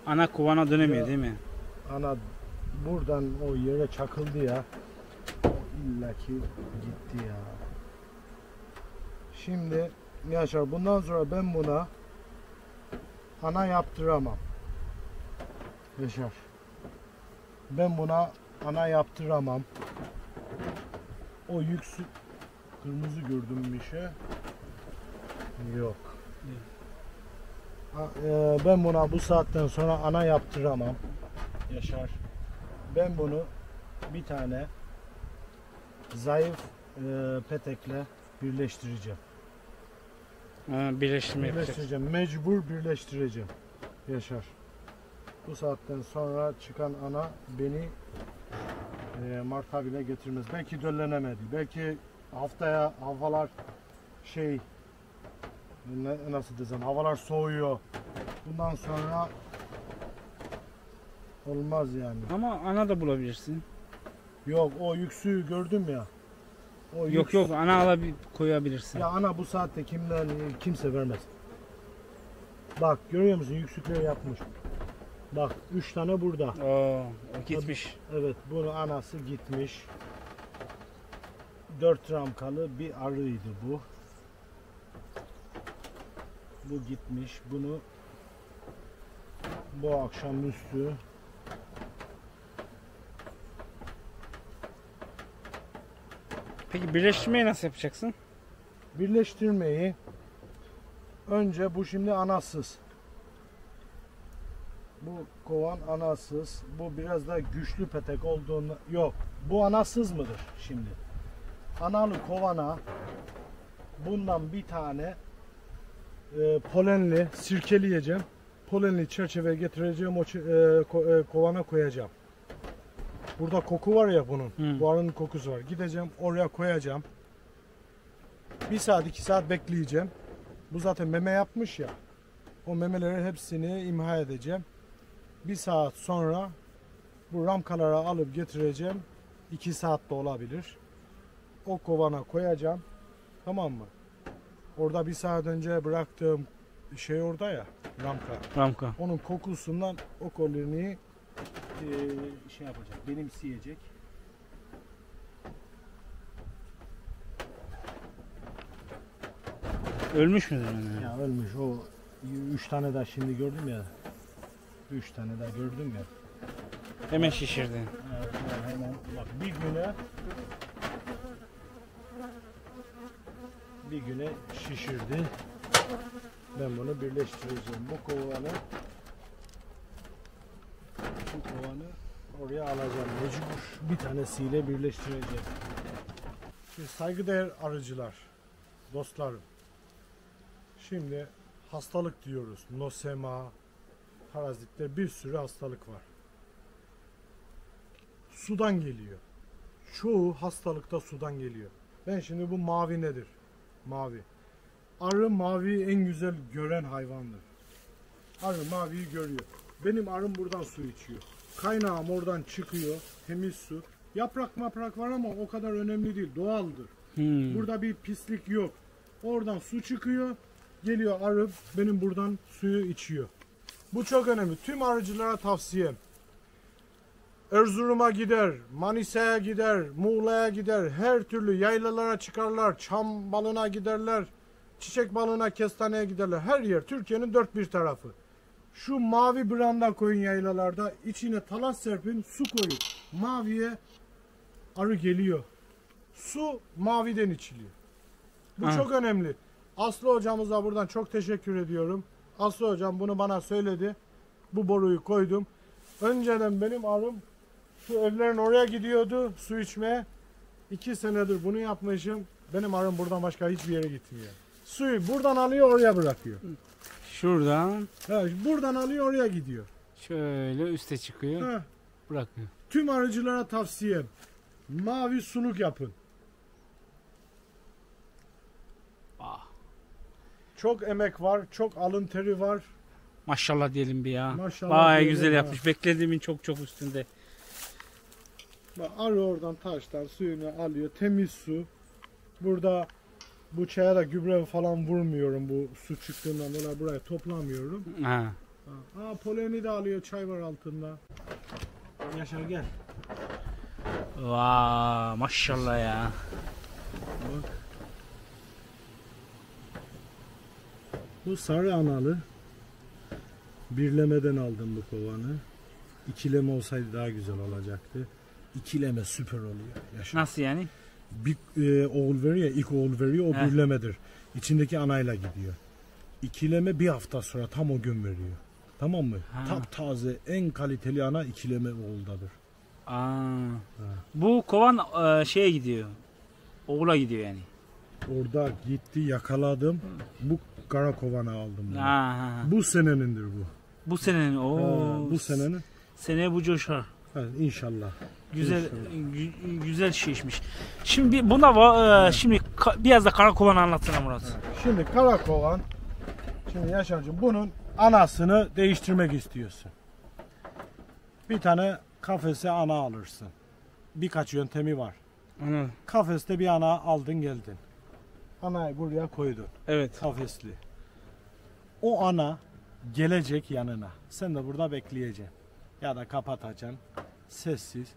Speaker 1: Ana kovana dönemiyor
Speaker 2: Ya.
Speaker 1: değil mi?
Speaker 2: Ana buradan o yere çakıldı ya. O illaki gitti ya. Şimdi Yaşar bundan sonra ben buna ana yaptıramam. Yaşar. Ben buna ana yaptıramam. O yüksük kırmızı gördüm bir şey. Yok. Ben buna bu saatten sonra ana yaptıramam. Yaşar. Ben bunu bir tane zayıf petekle birleştireceğim.
Speaker 1: Ha, birleştirme yapacak.
Speaker 2: Birleştireceğim. Mecbur birleştireceğim. Yaşar. Bu saatten sonra çıkan ana beni Mart'a bile getirmez. Belki döllenemedi. Belki haftaya havalar şey nasıl desem havalar soğuyor. Bundan sonra olmaz yani.
Speaker 1: Ama ana da bulabilirsin.
Speaker 2: Yok o yüksüğü gördüm ya. O
Speaker 1: Yok yok, ana koyabilirsin.
Speaker 2: Ya ana bu saatte kimse vermez. Bak görüyor musun yüksükleri yapmış. Bak 3 tane burada.
Speaker 1: Oo, o gitmiş.
Speaker 2: Evet bunu anası gitmiş. 4 ramkalı bir arıydı bu. Bu gitmiş. Bunu bu akşamüstü
Speaker 1: Peki birleştirmeyi nasıl yapacaksın?
Speaker 2: birleştirmeyi önce bu şimdi anasız. Bu kovan anasız. Bu biraz da güçlü petek olduğunu yok. Bu anasız mıdır şimdi? Analı kovana bundan bir tane polenli sirkeleyeceğim. Polenli çerçeve getireceğim o kovana koyacağım. Burada koku var ya bunun. Bu arının kokusu var. Gideceğim oraya koyacağım. 1 saat 2 saat bekleyeceğim. Bu zaten meme yapmış ya. O memeleri hepsini imha edeceğim. 1 saat sonra bu ramkalara alıp getireceğim. 2 saat de olabilir. O kovana koyacağım. Tamam mı? Orada 1 saat önce bıraktığım şey orada ya.
Speaker 1: Ramka.
Speaker 2: Onun kokusundan o koloniyi şey yapacak. Benimseyecek.
Speaker 1: Ölmüş müdür yani?
Speaker 2: Ya ölmüş o 3 tane daha şimdi gördüm ya. 3 tane daha gördüm ya.
Speaker 1: Hemen şişirdi.
Speaker 2: Evet, hemen bak bir güne şişirdi. Ben bunu birleştireceğim. Bu kovanı oraya alacağım. Mecbur bir tanesiyle birleştireceğim. Şimdi saygıdeğer arıcılar, dostlarım. Şimdi hastalık diyoruz. Nosema, parazitler bir sürü hastalık var. Sudan geliyor. Çoğu hastalıkta sudan geliyor. Ben şimdi bu mavi nedir? Mavi. Arı maviyi en güzel gören hayvandır. Arı maviyi görüyor. Benim arım buradan su içiyor. Kaynağım oradan çıkıyor. Temiz su. Yaprak maprak var ama o kadar önemli değil. Doğaldır. Burada bir pislik yok. Oradan su çıkıyor. Geliyor arı benim buradan suyu içiyor. Bu çok önemli. Tüm arıcılara tavsiyem. Erzurum'a gider, Manisa'ya gider, Muğla'ya gider, her türlü yaylalara çıkarlar, çam balına giderler, çiçek balığına, kestaneye giderler. Her yer Türkiye'nin dört bir tarafı. Şu mavi branda koyun yaylalarda, içine talas serpin, su koyun. Maviye arı geliyor. Su maviden içiliyor. Bu çok önemli. Aslı hocamıza buradan çok teşekkür ediyorum. Aslı hocam bunu bana söyledi. Bu boruyu koydum. Önceden benim arım şu evlerin oraya gidiyordu su içmeye. 2 senedir bunu yapmışım. Benim arım buradan başka hiçbir yere gitmiyor. Suyu buradan alıyor oraya bırakıyor.
Speaker 1: Şuradan
Speaker 2: Buradan alıyor oraya gidiyor.
Speaker 1: şöyle üste çıkıyor. Bırakıyor.
Speaker 2: Tüm arıcılara tavsiyem. Mavi suluk yapın. Çok emek var, çok alın teri var.
Speaker 1: Maşallah diyelim bir ya.
Speaker 2: Maşallah
Speaker 1: Bayağı
Speaker 2: diyelim
Speaker 1: güzel
Speaker 2: ya.
Speaker 1: yapmış. Beklediğimin çok üstünde.
Speaker 2: Bak, arı oradan taştan suyunu alıyor. Temiz su. Burada bu çaya da gübre falan vurmuyorum. Bu su çıktığından dolayı buraya toplamıyorum.
Speaker 1: Ha.
Speaker 2: Poleni de alıyor. Çay var altında. Yaşar gel.
Speaker 1: Vaa maşallah ya.
Speaker 2: Bak. Bu sarı analı. Birlemeden aldım bu kovanı. İkileme olsaydı daha güzel olacaktı. İkileme süper oluyor. Yaşar.
Speaker 1: Nasıl yani?
Speaker 2: Bir oğul veriyor, ilk oğul veriyor, o birlemedir. İçindeki anayla gidiyor. İkileme bir hafta sonra tam o gün veriyor. Tamam mı? Taptaze, en kaliteli ana ikileme oğuldadır.
Speaker 1: Bu kovan şeye gidiyor. Oğula gidiyor yani.
Speaker 2: Orada gitti, yakaladım. Bu kara kovanı aldım. Bu senenindir bu.
Speaker 1: Bu senenin
Speaker 2: bu senenin.
Speaker 1: Seneye bu coşar.
Speaker 2: İnşallah.
Speaker 1: Güzel güzel şişmiş. Şimdi buna şimdi biraz da kara kovanı anlatsana Murat.
Speaker 2: Şimdi kara kovan. Şimdi Yaşar'cığım bunun anasını değiştirmek istiyorsun. Bir tane kafese ana alırsın. Birkaç yöntemi var.
Speaker 1: Anladım.
Speaker 2: Kafeste bir ana aldın geldin. Anayı buraya koydun.
Speaker 1: Evet.
Speaker 2: Kafesli. O ana gelecek yanına. Sen de burada bekleyeceksin. Ya da kapatacaksın. Sessiz.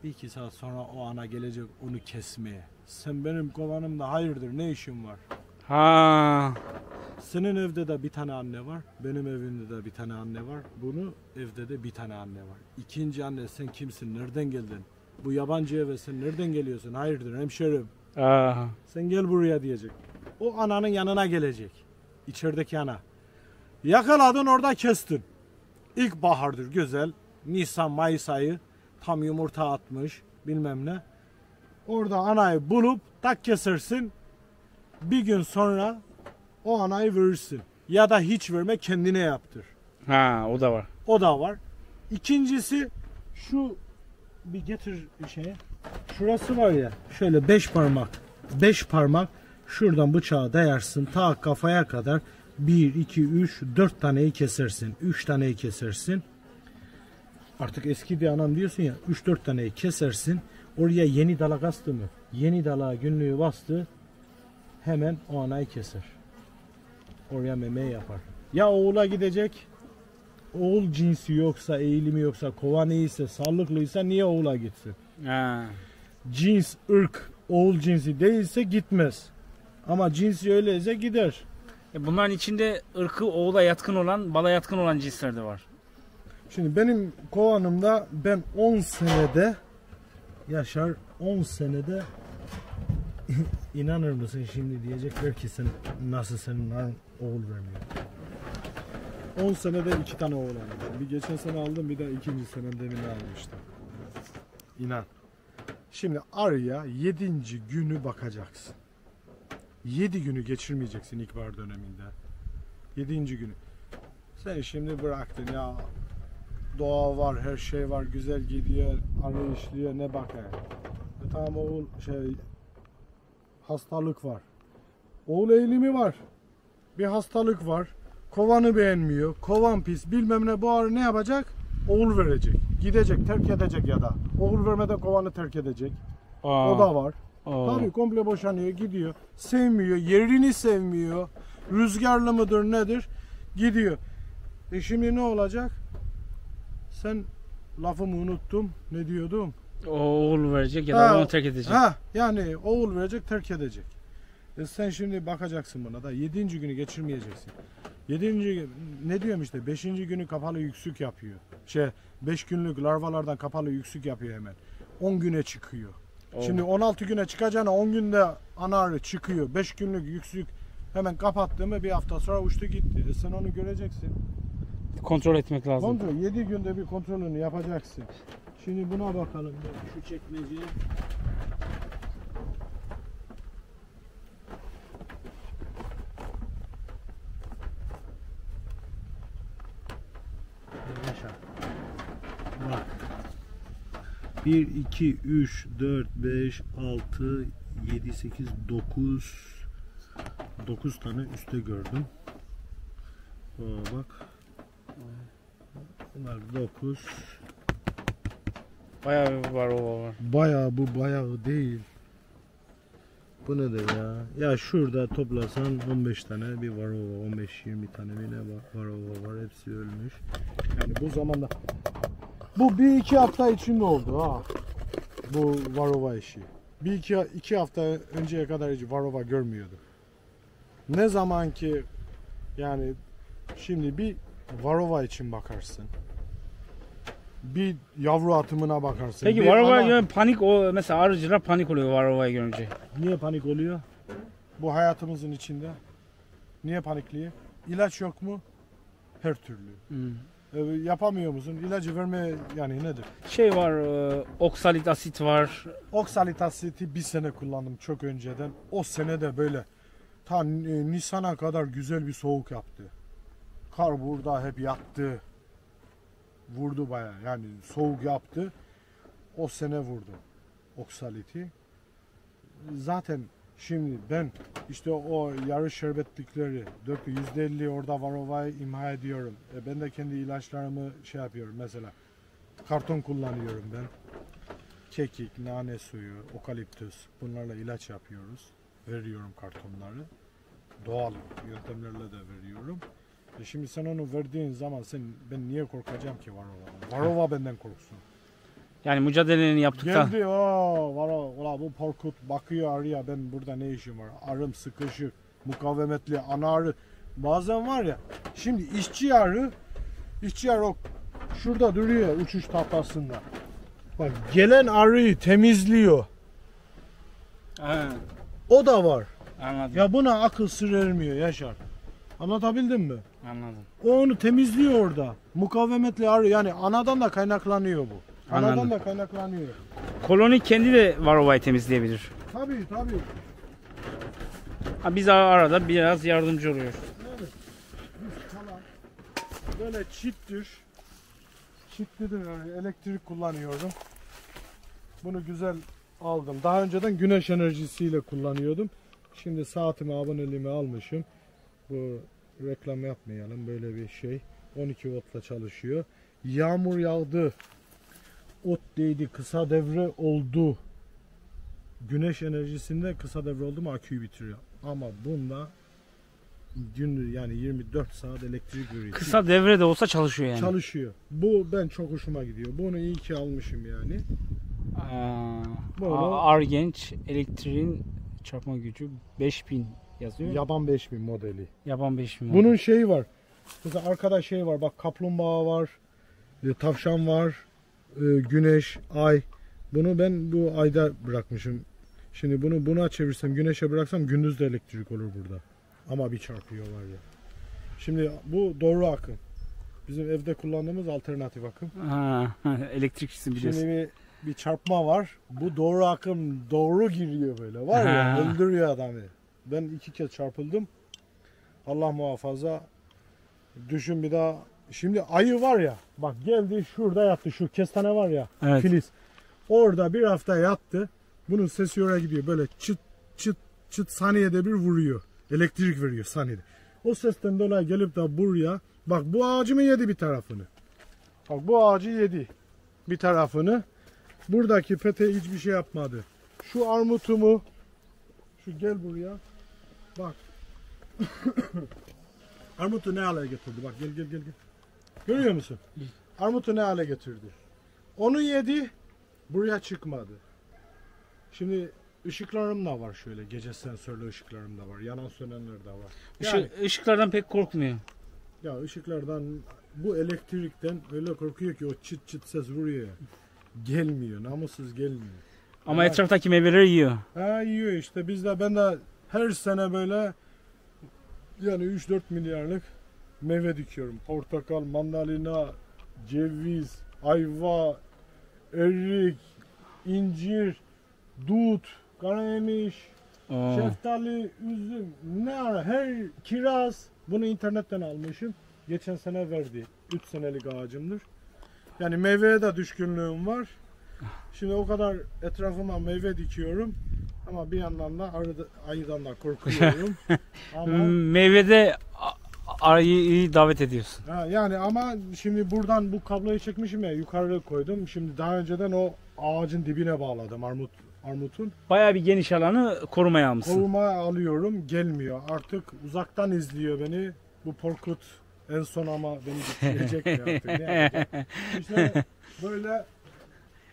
Speaker 2: 1-2 saat sonra o ana gelecek onu kesmeye. Sen benim kovanımda hayırdır ne işin var? Senin evde de bir tane anne var. Benim evimde de bir tane anne var. Bunu evde de bir tane anne var. İkinci anne sen kimsin? Nereden geldin? Bu yabancı eve sen nereden geliyorsun? Hayırdır hemşerim? Sen gel buraya diyecek. O ananın yanına gelecek. İçerideki ana. Yakaladın orada kestin. İlk bahardır güzel. Nisan Mayıs ayı. Tam yumurta atmış. Bilmem ne. Orada anayı bulup tak kesersin. Bir gün sonra o anayı verirsin. Ya da hiç verme kendine yaptır.
Speaker 1: O da var.
Speaker 2: O da var. İkincisi şu bir getir şeye. Şurası var ya şöyle 5 parmak. 5 parmak şuradan bıçağı dayarsın ta kafaya kadar 1, 2, 3, 4 taneyi kesersin. 3 taneyi kesersin. Artık eski diye anam diyorsun ya 3-4 taneyi kesersin. Oraya yeni dala bastı mı? Yeni dala günlüğü bastı. Hemen o anayı keser. Oraya memeyi yapar. Ya oğula gidecek. Oğul cinsi yoksa, eğilimi yoksa, kovan iyiyse, sağlıklıysa niye oğula gitsin? Cins, ırk, oğul cinsi değilse gitmez. Ama cinsi öyleyse gider.
Speaker 1: Bunların içinde ırkı oğula yatkın olan, bala yatkın olan cinsler de var.
Speaker 2: Şimdi benim kovanımda ben 10 senede Yaşar 10 senede inanır mısın şimdi diyecekler ki sen nasıl senin oğul vermiyor. 10 senede 2 tane oğul aldım. Bir geçen sene aldım bir de ikinci senemde birini almıştım. İnan. Şimdi arıya 7. günü bakacaksın. 7 günü geçirmeyeceksin ilkbahar döneminde. 7. günü. Sen şimdi bıraktın ya. Doğa var, her şey var, güzel gidiyor, arı işliyor, ne bakar. Tamam oğul hastalık var. Oğul eğilimi var. Bir hastalık var. Kovanı beğenmiyor. Kovan pis, bilmem ne, bu arı ne yapacak? Oğul verecek. Gidecek, terk edecek ya da. Oğul vermeden kovanı terk edecek. O da var. Tabii komple boşanıyor, gidiyor. Sevmiyor, yerini sevmiyor. Rüzgarlı mıdır nedir? Gidiyor. Şimdi ne olacak? Sen lafımı unuttum. Ne diyordum?
Speaker 1: Oğul verecek ya da onu terk edecek.
Speaker 2: Yani oğul verecek, terk edecek. Sen şimdi bakacaksın buna da 7. günü geçirmeyeceksin. 7. ne diyorum işte 5. günü kapalı yüksük yapıyor. 5 günlük larvalardan kapalı yüksük yapıyor hemen. 10 güne çıkıyor.
Speaker 1: Oh.
Speaker 2: Şimdi 16 güne çıkacağına 10 günde ana arı çıkıyor. 5 günlük yüksük hemen kapattı mı bir hafta sonra uçtu gitti. Sen onu göreceksin.
Speaker 1: Kontrol etmek lazım.
Speaker 2: Kontrol 7 günde bir kontrolünü yapacaksın. Şimdi buna bakalım. Şu çekmeceye. Yaşa. Bak. 1, 2, 3, 4, 5, 6, 7, 8, 9 tane üstte gördüm. Bak. Bunlar 9.
Speaker 1: Bayağı bir varova var.
Speaker 2: Bayağı değil. Bu nedir ya? Ya şurada toplasan 15 tane bir varova, 15-20 tane bir ne varova var. Hepsi ölmüş. Yani bu zamanda bu 1-2 hafta içinde oldu ha. Bu varova işi. 1-2 hafta önceye kadar hiç varova görmüyordum. Ne zaman ki yani şimdi bir varova için bakarsın. Bir yavru atımına bakarsın.
Speaker 1: Peki varovaya göre panik o mesela arıcılar panik oluyor varovayı görünce.
Speaker 2: Niye panik oluyor? Bu hayatımızın içinde. Niye panikliyor? İlaç yok mu? Her türlü. Yapamıyor musun? İlacı verme yani nedir?
Speaker 1: Şey var, oksalit asit var.
Speaker 2: Oksalit asiti bir sene kullandım çok önceden. O sene de böyle ta Nisan'a kadar güzel bir soğuk yaptı. Kar burada hep yattı. Vurdu bayağı yani soğuk yaptı. O sene vurdu oksaliti. Zaten şimdi ben işte o yarı şerbetlikleri %50 orada varovayı imha ediyorum. Ben de kendi ilaçlarımı şey yapıyorum mesela. Karton kullanıyorum ben. Kekik, nane suyu, okaliptüs bunlarla ilaç yapıyoruz. Veriyorum kartonları. Doğal yöntemlerle de veriyorum. Şimdi sen onu verdiğin zaman ben niye korkacağım ki varova? Varova benden korksun.
Speaker 1: Yani mücadeleni yaptıktan.
Speaker 2: Geldi varova bu Korkut bakıyor arıya ben burada ne işim var? Arım sıkışık, mukavemetli, ana arı. Bazen var ya şimdi işçi arı o şurada duruyor uçuş tahtasında. Bak gelen arıyı temizliyor.
Speaker 1: Ha,
Speaker 2: O da var.
Speaker 1: anladım.
Speaker 2: Ya buna akıl sır ermiyor Yaşar. Anlatabildim mi?
Speaker 1: Anladım.
Speaker 2: O onu temizliyor orada. Mukavemetli arı yani anadan da kaynaklanıyor bu. Anadan
Speaker 1: Anladım.
Speaker 2: da kaynaklanıyor.
Speaker 1: Koloni kendi de varovayı temizleyebilir.
Speaker 2: Tabii.
Speaker 1: Ha, biz arada biraz yardımcı oluyoruz.
Speaker 2: Evet. Biz kalan böyle çitlidir yani elektrik kullanıyorum. Bunu güzel aldım. Daha önceden güneş enerjisiyle kullanıyordum. Şimdi saatimi aboneliğimi almışım. Bu reklam yapmayalım böyle bir şey. 12 voltla çalışıyor. Yağmur yağdı. Ot değdi, kısa devre oldu. Güneş enerjisinde kısa devre oldu mu aküyü bitiriyor. Ama bunda gün yani 24 saat elektrik veriyor.
Speaker 1: Kısa devre de olsa çalışıyor yani.
Speaker 2: Çalışıyor. Bu ben çok hoşuma gidiyor. Bunu iyi ki almışım yani.
Speaker 1: Argenç elektriğin çarpma gücü 5000 yazıyor.
Speaker 2: Yaban 5000 modeli.
Speaker 1: Yaban 5000.
Speaker 2: Bunun şeyi var. Mesela arkada şey var. Bak kaplumbağa var. Tavşan var. Güneş, ay. Bunu ben bu ayda bırakmışım. Şimdi bunu buna çevirsem, güneşe bıraksam gündüz de elektrik olur burada. Ama bir çarpıyor var ya. Şimdi bu doğru akım. Bizim evde kullandığımız alternatif akım.
Speaker 1: Elektrikçisi biliyorsun.
Speaker 2: Şimdi bir çarpma var. Bu doğru akım doğru giriyor böyle. Var ya öldürüyor adamı. Ben 2 kez çarpıldım. Allah muhafaza. Düşün bir daha. Şimdi ayı var ya. Bak geldi şurada yattı. Şu kestane var ya.
Speaker 1: Evet.
Speaker 2: Filiz. Orada bir hafta yattı. Bunun sesi oraya gidiyor. Böyle çıt çıt çıt saniyede bir vuruyor. Elektrik veriyor saniyede. O sesten dolayı gelip de buraya. Bak bu ağacımı yedi bir tarafını. Bak bu ağacı yedi. Bir tarafını. Buradaki pete hiçbir şey yapmadı. Şu armutumu. Şu gel buraya. Bak. Armutu ne hale getirdi? Bak gel. Görüyor musun? Armutu ne hale getirdi? Onu yedi. Buraya çıkmadı. Şimdi ışıklarım da var şöyle. Gece sensörlü ışıklarım da var. Yanan sönenler de var.
Speaker 1: Işıklardan pek korkmuyor.
Speaker 2: Ya ışıklardan, bu elektrikten öyle korkuyor ki o çıt çıt ses vuruyor. Gelmiyor. Namussuz gelmiyor.
Speaker 1: Ama etraftaki meyveleri yiyor.
Speaker 2: Ha, yiyor işte. Ben de her sene böyle yani 3-4 milyarlık meyve dikiyorum. Portakal, mandalina, ceviz, ayva, erik, incir, dut, karayemiş, şeftali, üzüm, ne ara her kiraz. Bunu internetten almışım. Geçen sene verdi. 3 senelik ağacımdır. Yani meyveye de düşkünlüğüm var. Şimdi o kadar etrafıma meyve dikiyorum. Ama bir yandan da ayıdan da korkuyorum. Ama
Speaker 1: Meyvede ayıyı davet ediyorsun.
Speaker 2: yani ama şimdi buradan bu kabloyu çekmişim ya, yukarı koydum. Şimdi daha önceden o ağacın dibine bağladım armutun.
Speaker 1: Bayağı bir geniş alanı korumaya almışsın.
Speaker 2: Korumaya alıyorum, gelmiyor. Artık uzaktan izliyor beni. Bu Korkut en son ama beni bitirecek mi artık, ne yapacak? İşte böyle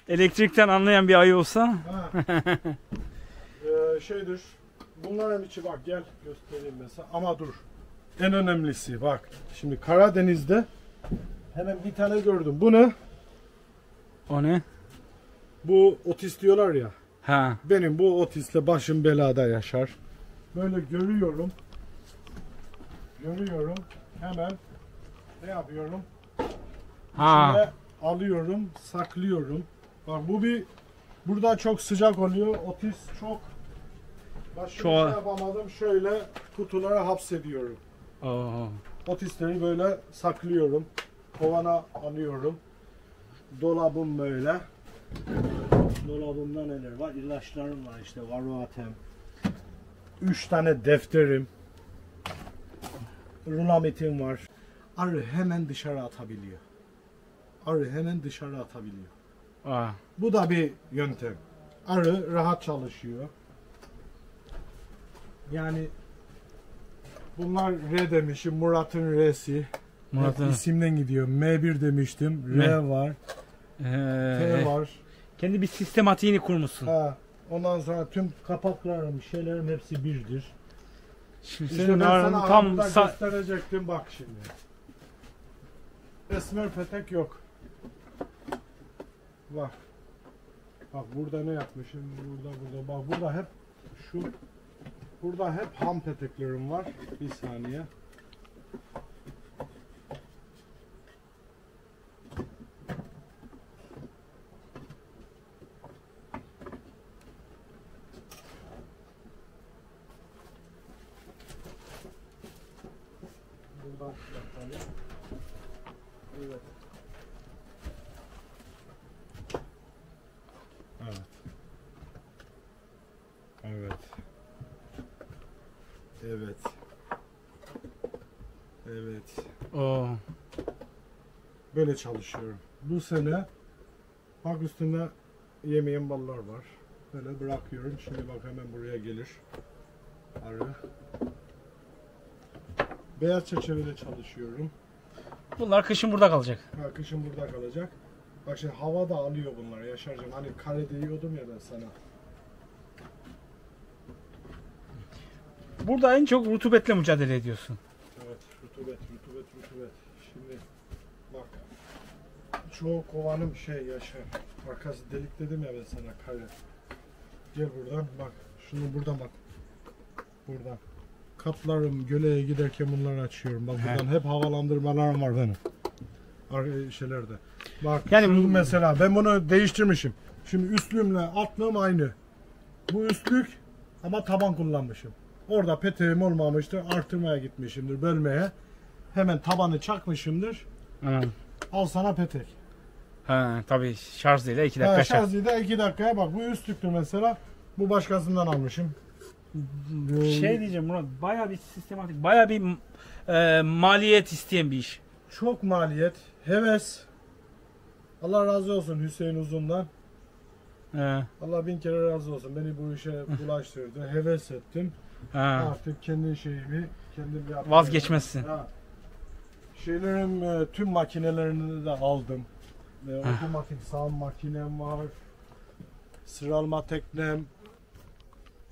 Speaker 1: Elektrikten anlayan bir ayı olsa.
Speaker 2: Şeydir. Bunların içi bak, gel göstereyim mesela. Ama dur. En önemlisi bak. Şimdi Karadeniz'de hemen bir tane gördüm. Bu ne?
Speaker 1: O ne?
Speaker 2: Bu otis diyorlar ya.
Speaker 1: Ha.
Speaker 2: Benim bu otisle başım belada yaşar. Böyle görüyorum. Hemen ne yapıyorum?
Speaker 1: Ha.
Speaker 2: İçine alıyorum, saklıyorum. Bak burada çok sıcak oluyor. Otis çok. Başka bir şey yapamadım. Şöyle kutulara hapsediyorum. Otisleri böyle saklıyorum. Kovana alıyorum. Dolabım böyle. Dolabımda neler var? İlaçlarım var işte. Varoatem. 3 tane defterim. Rulamitim var. Arı hemen dışarı atabiliyor. Bu da bir yöntem. Arı rahat çalışıyor. Yani bunlar R demişim. Murat'ın R'si. Murat'ın isimden gidiyor. M1 demiştim. R var. T var.
Speaker 1: Kendi bir sistematiğini kurmuşsun.
Speaker 2: Ondan sonra tüm kapaklarım, şeylerim hepsi birdir.
Speaker 1: Şimdi
Speaker 2: İşte
Speaker 1: senin
Speaker 2: ben sana
Speaker 1: tam
Speaker 2: gösterecektim, bak şimdi. Esmer petek yok. Bak. Bak burada ne yapmışım? Burada. Bak burada hep ham peteklerim var. Bir saniye. Buradan bakalım. Evet. Böyle çalışıyorum. Bu sene bak üstünde yemeyen ballar var. Böyle bırakıyorum. Şimdi bak hemen buraya gelir arı. Beyaz çerçevede çalışıyorum.
Speaker 1: Bunlar kışın burada kalacak.
Speaker 2: Kışın burada kalacak. Bak şimdi hava da alıyor bunlar Yaşar'cığım. Hani kare diyordum ya ben sana.
Speaker 1: Burada en çok rutubetle mücadele ediyorsun.
Speaker 2: Evet, rutubet. Şimdi bak, çoğu kovanım Yaşar. Arkası delik dedim ya ben sana, kare. Gel buradan bak, buradan bak. Buradan. Kaplarım göleye giderken bunları açıyorum. Bak buradan hep havalandırmalarım var benim. Şeylerde. Bak yani mesela ben bunu değiştirmişim. Şimdi üstlüğümle altlığım aynı. Bu üstlük ama taban kullanmışım. Orada peteğim olmamıştır. Artırmaya gitmişimdir, bölmeye. Hemen tabanı çakmışımdır. Al sana petek.
Speaker 1: Tabii şarj ile 2 dakika.
Speaker 2: Şarj ile 2 dakikaya bak. Bu üstlüktür mesela. Bu başkasından almışım.
Speaker 1: Şey diyeceğim Murat, bayağı bir sistematik, bayağı bir maliyet isteyen bir iş.
Speaker 2: Çok maliyet, heves. Allah razı olsun Hüseyin Uzun'dan. Allah bin kere razı olsun. Beni bu işe bulaştırdı. Heves ettim. Artık kendi şeyimi kendim yaptım.
Speaker 1: Vazgeçmezsin.
Speaker 2: Şeylerim, tüm makinelerini de aldım. Otomatik sağım makinem var. Sıralama teknem.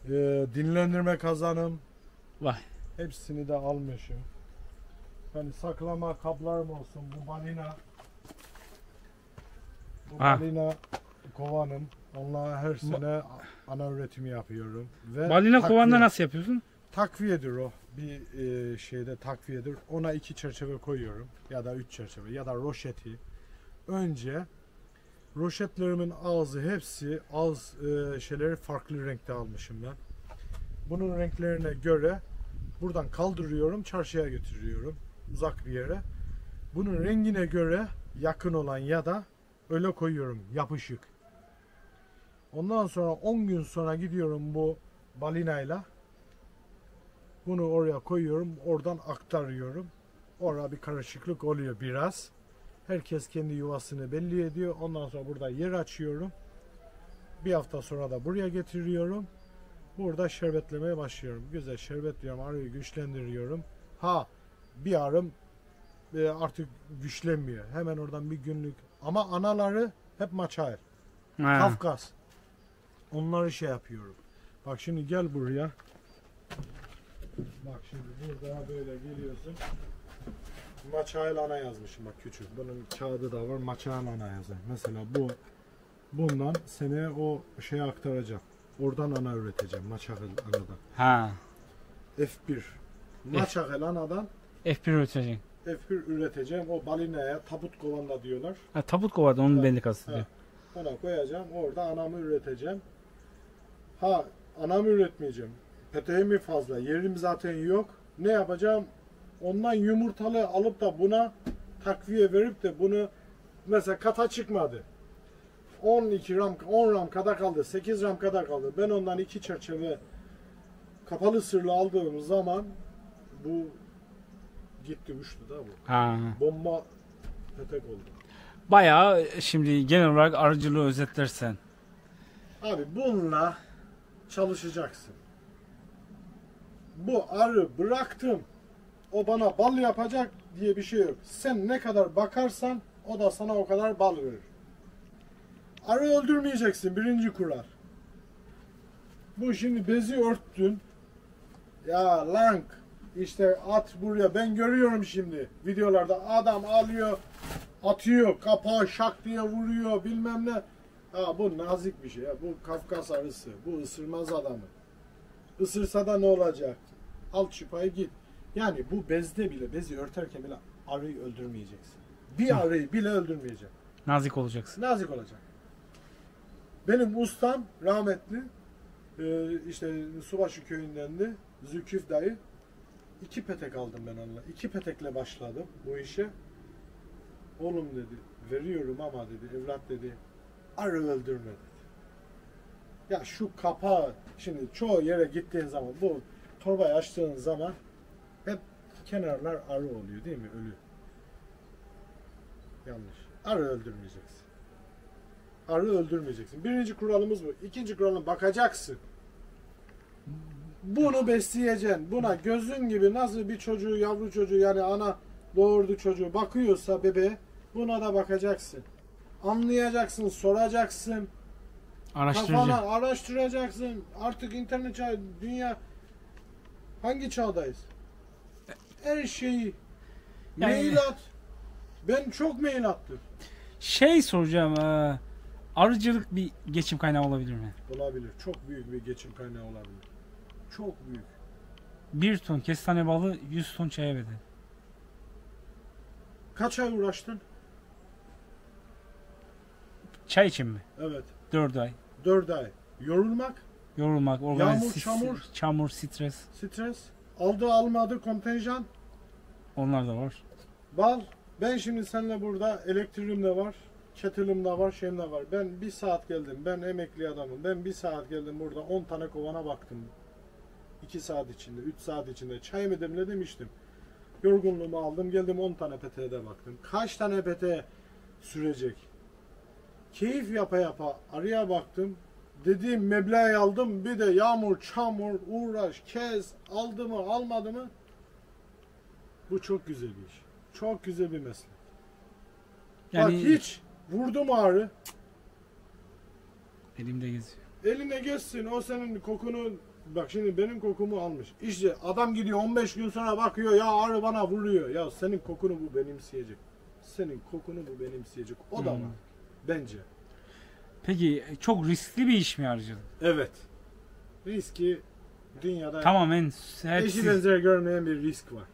Speaker 2: dinlendirme kazanım.
Speaker 1: Vay.
Speaker 2: Hepsini de almışım. Hani saklama kaplarım olsun. Bu balina. Bu
Speaker 1: Ha.
Speaker 2: balina kovanım. Onlara her sene ana üretimi yapıyorum. Ve
Speaker 1: Balina
Speaker 2: takviye-
Speaker 1: kovanda nasıl yapıyorsun?
Speaker 2: Takviyedir o. Bir şeyde takviyedir. Ona 2 çerçeve koyuyorum. Ya da 3 çerçeve. Ya da roşeti. Önce roşetlerimin ağzı hepsi ağız şeyleri farklı renkte almışım ben. Bunun renklerine göre buradan kaldırıyorum, çarşıya götürüyorum. Uzak bir yere. Bunun rengine göre yakın olan ya da öyle koyuyorum. Yapışık. Ondan sonra 10 gün sonra gidiyorum bu balinayla. Bunu oraya koyuyorum. Oradan aktarıyorum. Orada bir karışıklık oluyor biraz. Herkes kendi yuvasını belli ediyor. Ondan sonra burada yer açıyorum. Bir hafta sonra da buraya getiriyorum. Burada şerbetlemeye başlıyorum. Güzel şerbetliyorum. Arıyı güçlendiriyorum. Bir arım artık güçlenmiyor. Hemen oradan bir günlük. Ama anaları hep maçayır.
Speaker 1: Ha.
Speaker 2: Kafkas. Onları şey yapıyorum. Bak şimdi gel buraya. Bak şimdi burada böyle geliyorsun. Maçayla ana yazmışım bak küçük. Bunun kağıdı da var. Maçayla ana yazar. Mesela bundan seneye o şeye aktaracağım. Oradan ana üreteceğim. Maçakıl anadan.
Speaker 1: Ha.
Speaker 2: F1. Maçakıl anadan
Speaker 1: F1 üreteceksin.
Speaker 2: F1 üreteceğim. O balinaya tabut kovanda diyorlar.
Speaker 1: Ha, tabut kovada onun
Speaker 2: Evet.
Speaker 1: belli kastediyor.
Speaker 2: Ha. Ona koyacağım. Orada anamı üreteceğim. Anamı üretmeyeceğim. Peteği mi fazla? Yerim zaten yok. Ne yapacağım? Ondan yumurtalı alıp da buna takviye verip de bunu mesela kata çıkmadı. 10 ram kadar kaldı. 8 ram kadar kaldı. Ben ondan 2 çerçeve kapalı sırlı aldığım zaman bu gitti uçtu da bu.
Speaker 1: Ha.
Speaker 2: Bomba petek oldu.
Speaker 1: Bayağı şimdi genel olarak arıcılığı özetlersen.
Speaker 2: Abi bununla çalışacaksın. Bu arı bıraktım. O bana bal yapacak diye bir şey yok. Sen ne kadar bakarsan o da sana o kadar bal verir. Arı öldürmeyeceksin birinci kural. Bu şimdi bezi örttün. Ya lang işte at buraya. Ben görüyorum şimdi videolarda adam alıyor atıyor kapağı şak diye vuruyor bilmem ne. Bu nazik bir şey ya. Bu Kafkas arısı. Bu ısırmaz adamı. Isırsa da ne olacak? Al çıpayı git. Yani bu bezde bile, bezi örterken bile arıyı öldürmeyeceksin. Bir arıyı bile öldürmeyeceksin.
Speaker 1: Nazik olacaksın.
Speaker 2: Nazik olacak. Benim ustam rahmetli işte Subaşı köyündendi. Zülküf dayı. 2 petek aldım ben onunla. 2 petekle başladım bu işe. Oğlum dedi, veriyorum ama dedi, evlat dedi, arı öldürme dedi. Ya şu kapağı, şimdi çoğu yere gittiğin zaman, bu torbayı açtığın zaman hep kenarlar arı oluyor değil mi? Ölü. Yanlış. Arı öldürmeyeceksin. Arı öldürmeyeceksin. Birinci kuralımız bu. İkinci kuralın bakacaksın. Bunu besleyeceksin. Buna gözün gibi nasıl bir çocuğu, yavru çocuğu yani ana doğurdu çocuğu bakıyorsa bebeğe buna da bakacaksın. Anlayacaksın, soracaksın.
Speaker 1: Araştırıcı.
Speaker 2: Kafana araştıracaksın. Artık internet çağı, dünya hangi çağdayız? Her şeyi
Speaker 1: Yani-
Speaker 2: mail at. Ben çok mail attım.
Speaker 1: Şey soracağım. Arıcılık bir geçim kaynağı olabilir mi?
Speaker 2: Olabilir. Çok büyük bir geçim kaynağı olabilir. Çok büyük.
Speaker 1: 1 ton kestane balı 100 ton çaya bedel.
Speaker 2: Kaç ay uğraştın?
Speaker 1: Çay için mi?
Speaker 2: Evet.
Speaker 1: 4 ay.
Speaker 2: 4 ay. Yorulmak,
Speaker 1: Yorulmak,
Speaker 2: Yağmur, çamur.
Speaker 1: çamur, stres.
Speaker 2: stres, aldı almadı kontenjan,
Speaker 1: Onlar da var.
Speaker 2: bal. Ben şimdi seninle burada elektriğim de var, kettle'ım da var, şeyim de var. Ben 1 saat geldim. Ben emekli adamım. Ben 1 saat geldim burada 10 tane kovana baktım. 2 saat içinde, 3 saat içinde. Çayımı demledim içtim. Yorgunluğumu aldım. Geldim 10 tane peteğe de baktım. Kaç tane peteğe sürecek? Keyif yapa yapa arıya baktım. Dediğim meblağı aldım. Bir de yağmur, çamur, uğraş, kez aldı mı, almadı mı? Bu çok güzel bir iş. Çok güzel bir meslek.
Speaker 1: Yani
Speaker 2: Bak hiç vurdu mu arı?
Speaker 1: elimde geziyor.
Speaker 2: Eline geçsin. O senin kokunu Bak şimdi benim kokumu almış. İşte adam gidiyor 15 gün sonra bakıyor ya arı bana vuruyor. Ya senin kokunu bu benimseyecek. Senin kokunu bu benimseyecek. O da var. Bence.
Speaker 1: Peki çok riskli bir iş mi arıcılık?
Speaker 2: Evet. Riski dünyada
Speaker 1: Tamamen
Speaker 2: eşi
Speaker 1: hepsi.
Speaker 2: benzeri görmeyen bir risk var.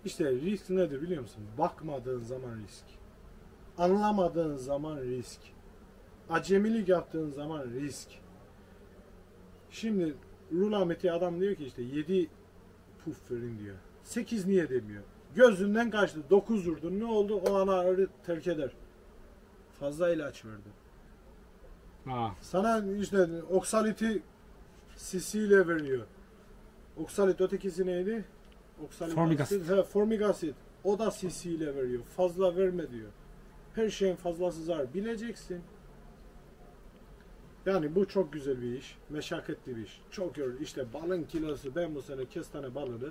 Speaker 2: İşte risk nedir biliyor musun? Bakmadığın zaman risk. Anlamadığın zaman risk. Acemilik yaptığın zaman risk. Şimdi Rulameti adam diyor ki işte 7 puf verin diyor. 8 niye demiyor? Gözünden kaçtı. 9 vurdu. Ne oldu? O ana arı terk eder. Fazla ilaç verdi.
Speaker 1: Aa,
Speaker 2: Sana işte oksaliti sisiyle veriyor. Oksalit ötekisi neydi? Oksalit
Speaker 1: Formik asit.
Speaker 2: Formik asit. O da sisiyle veriyor. Fazla verme diyor. Her şeyin fazlası zarar. Bileceksin. Yani bu çok güzel bir iş. Meşakkatli bir iş. Çok yorucu. İşte balın kilosu. Ben bu sene kestane balını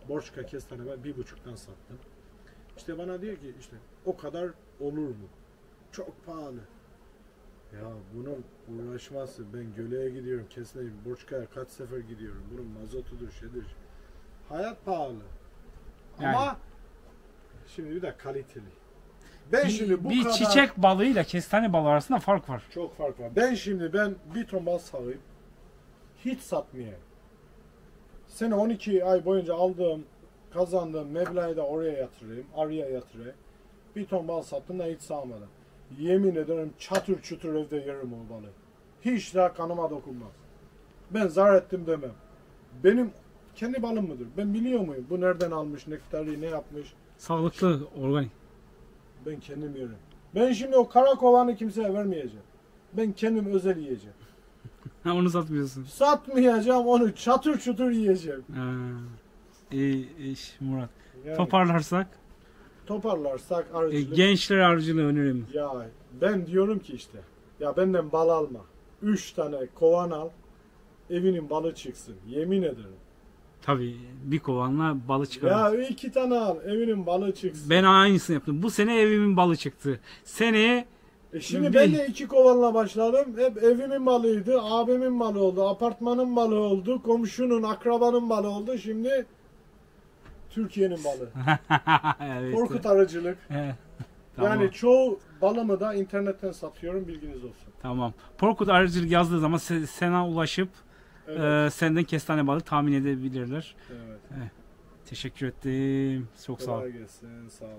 Speaker 2: Borçka kestane ben 1,5'tan sattım. İşte bana diyor ki işte o kadar olur mu? Çok pahalı. Ya bunun uğraşması. Ben Göle'ye gidiyorum. Kestane Borçka'ya kaç sefer gidiyorum. Bunun mazotudur, şeydir. Hayat pahalı.
Speaker 1: Yani.
Speaker 2: Ama şimdi bir de kaliteli. Ben şimdi bu
Speaker 1: bir
Speaker 2: kadar
Speaker 1: çiçek balığıyla kestane balığı arasında fark var.
Speaker 2: çok fark var. Ben bir ton bal sağlayıp hiç satmayayım. Sene 12 ay boyunca aldığım, kazandığım meblağı da oraya yatırayım, arıya yatırayım. Bir ton bal sattım da hiç sağmadım. Yemin ederim çatır çutur evde yerim o balı. Hiç daha kanıma dokunmaz. Ben zar ettim demem. Benim kendi balım mıdır? Ben biliyor muyum? Bu nereden almış, nektarı ne yapmış?
Speaker 1: Sağlıklı, organik.
Speaker 2: Ben kendim yerim. Ben şimdi o kara kovanı kimseye vermeyeceğim. Ben kendim özel yiyeceğim.
Speaker 1: Ha, onu satmıyorsun.
Speaker 2: Satmayacağım, onu çatır çutur yiyeceğim.
Speaker 1: Ha, iyi iş Murat.
Speaker 2: Yani
Speaker 1: Toparlarsak
Speaker 2: toparlarsak arıcılık.
Speaker 1: gençlere arıcılığı öneririm.
Speaker 2: Ya ben diyorum ki işte. Ya benden bal alma. 3 tane kovan al. Evinin balı çıksın. Yemin ederim.
Speaker 1: Tabii bir kovanla balı çıkar.
Speaker 2: Ya 2 tane al. Evinin balı çıksın.
Speaker 1: Ben aynısını yaptım. Bu sene evimin balı çıktı. Seneye
Speaker 2: Şimdi
Speaker 1: bir-
Speaker 2: ben de 2 kovanla başladım. Hep evimin balıydı. Abimin balı oldu. Apartmanın balı oldu. Komşunun, akrabanın balı oldu. Şimdi Türkiye'nin balı.
Speaker 1: evet.
Speaker 2: Korkut arıcılık.
Speaker 1: Evet. Tamam.
Speaker 2: Yani çoğu balımı da internetten satıyorum. Bilginiz olsun.
Speaker 1: Tamam. Korkut arıcılık yazdığı zaman sana ulaşıp
Speaker 2: Evet.
Speaker 1: senden kestane balı tahmin edebilirler.
Speaker 2: Evet.
Speaker 1: Teşekkür ettim. Çok sağ ol.
Speaker 2: Kolay gelsin. Sağ olun.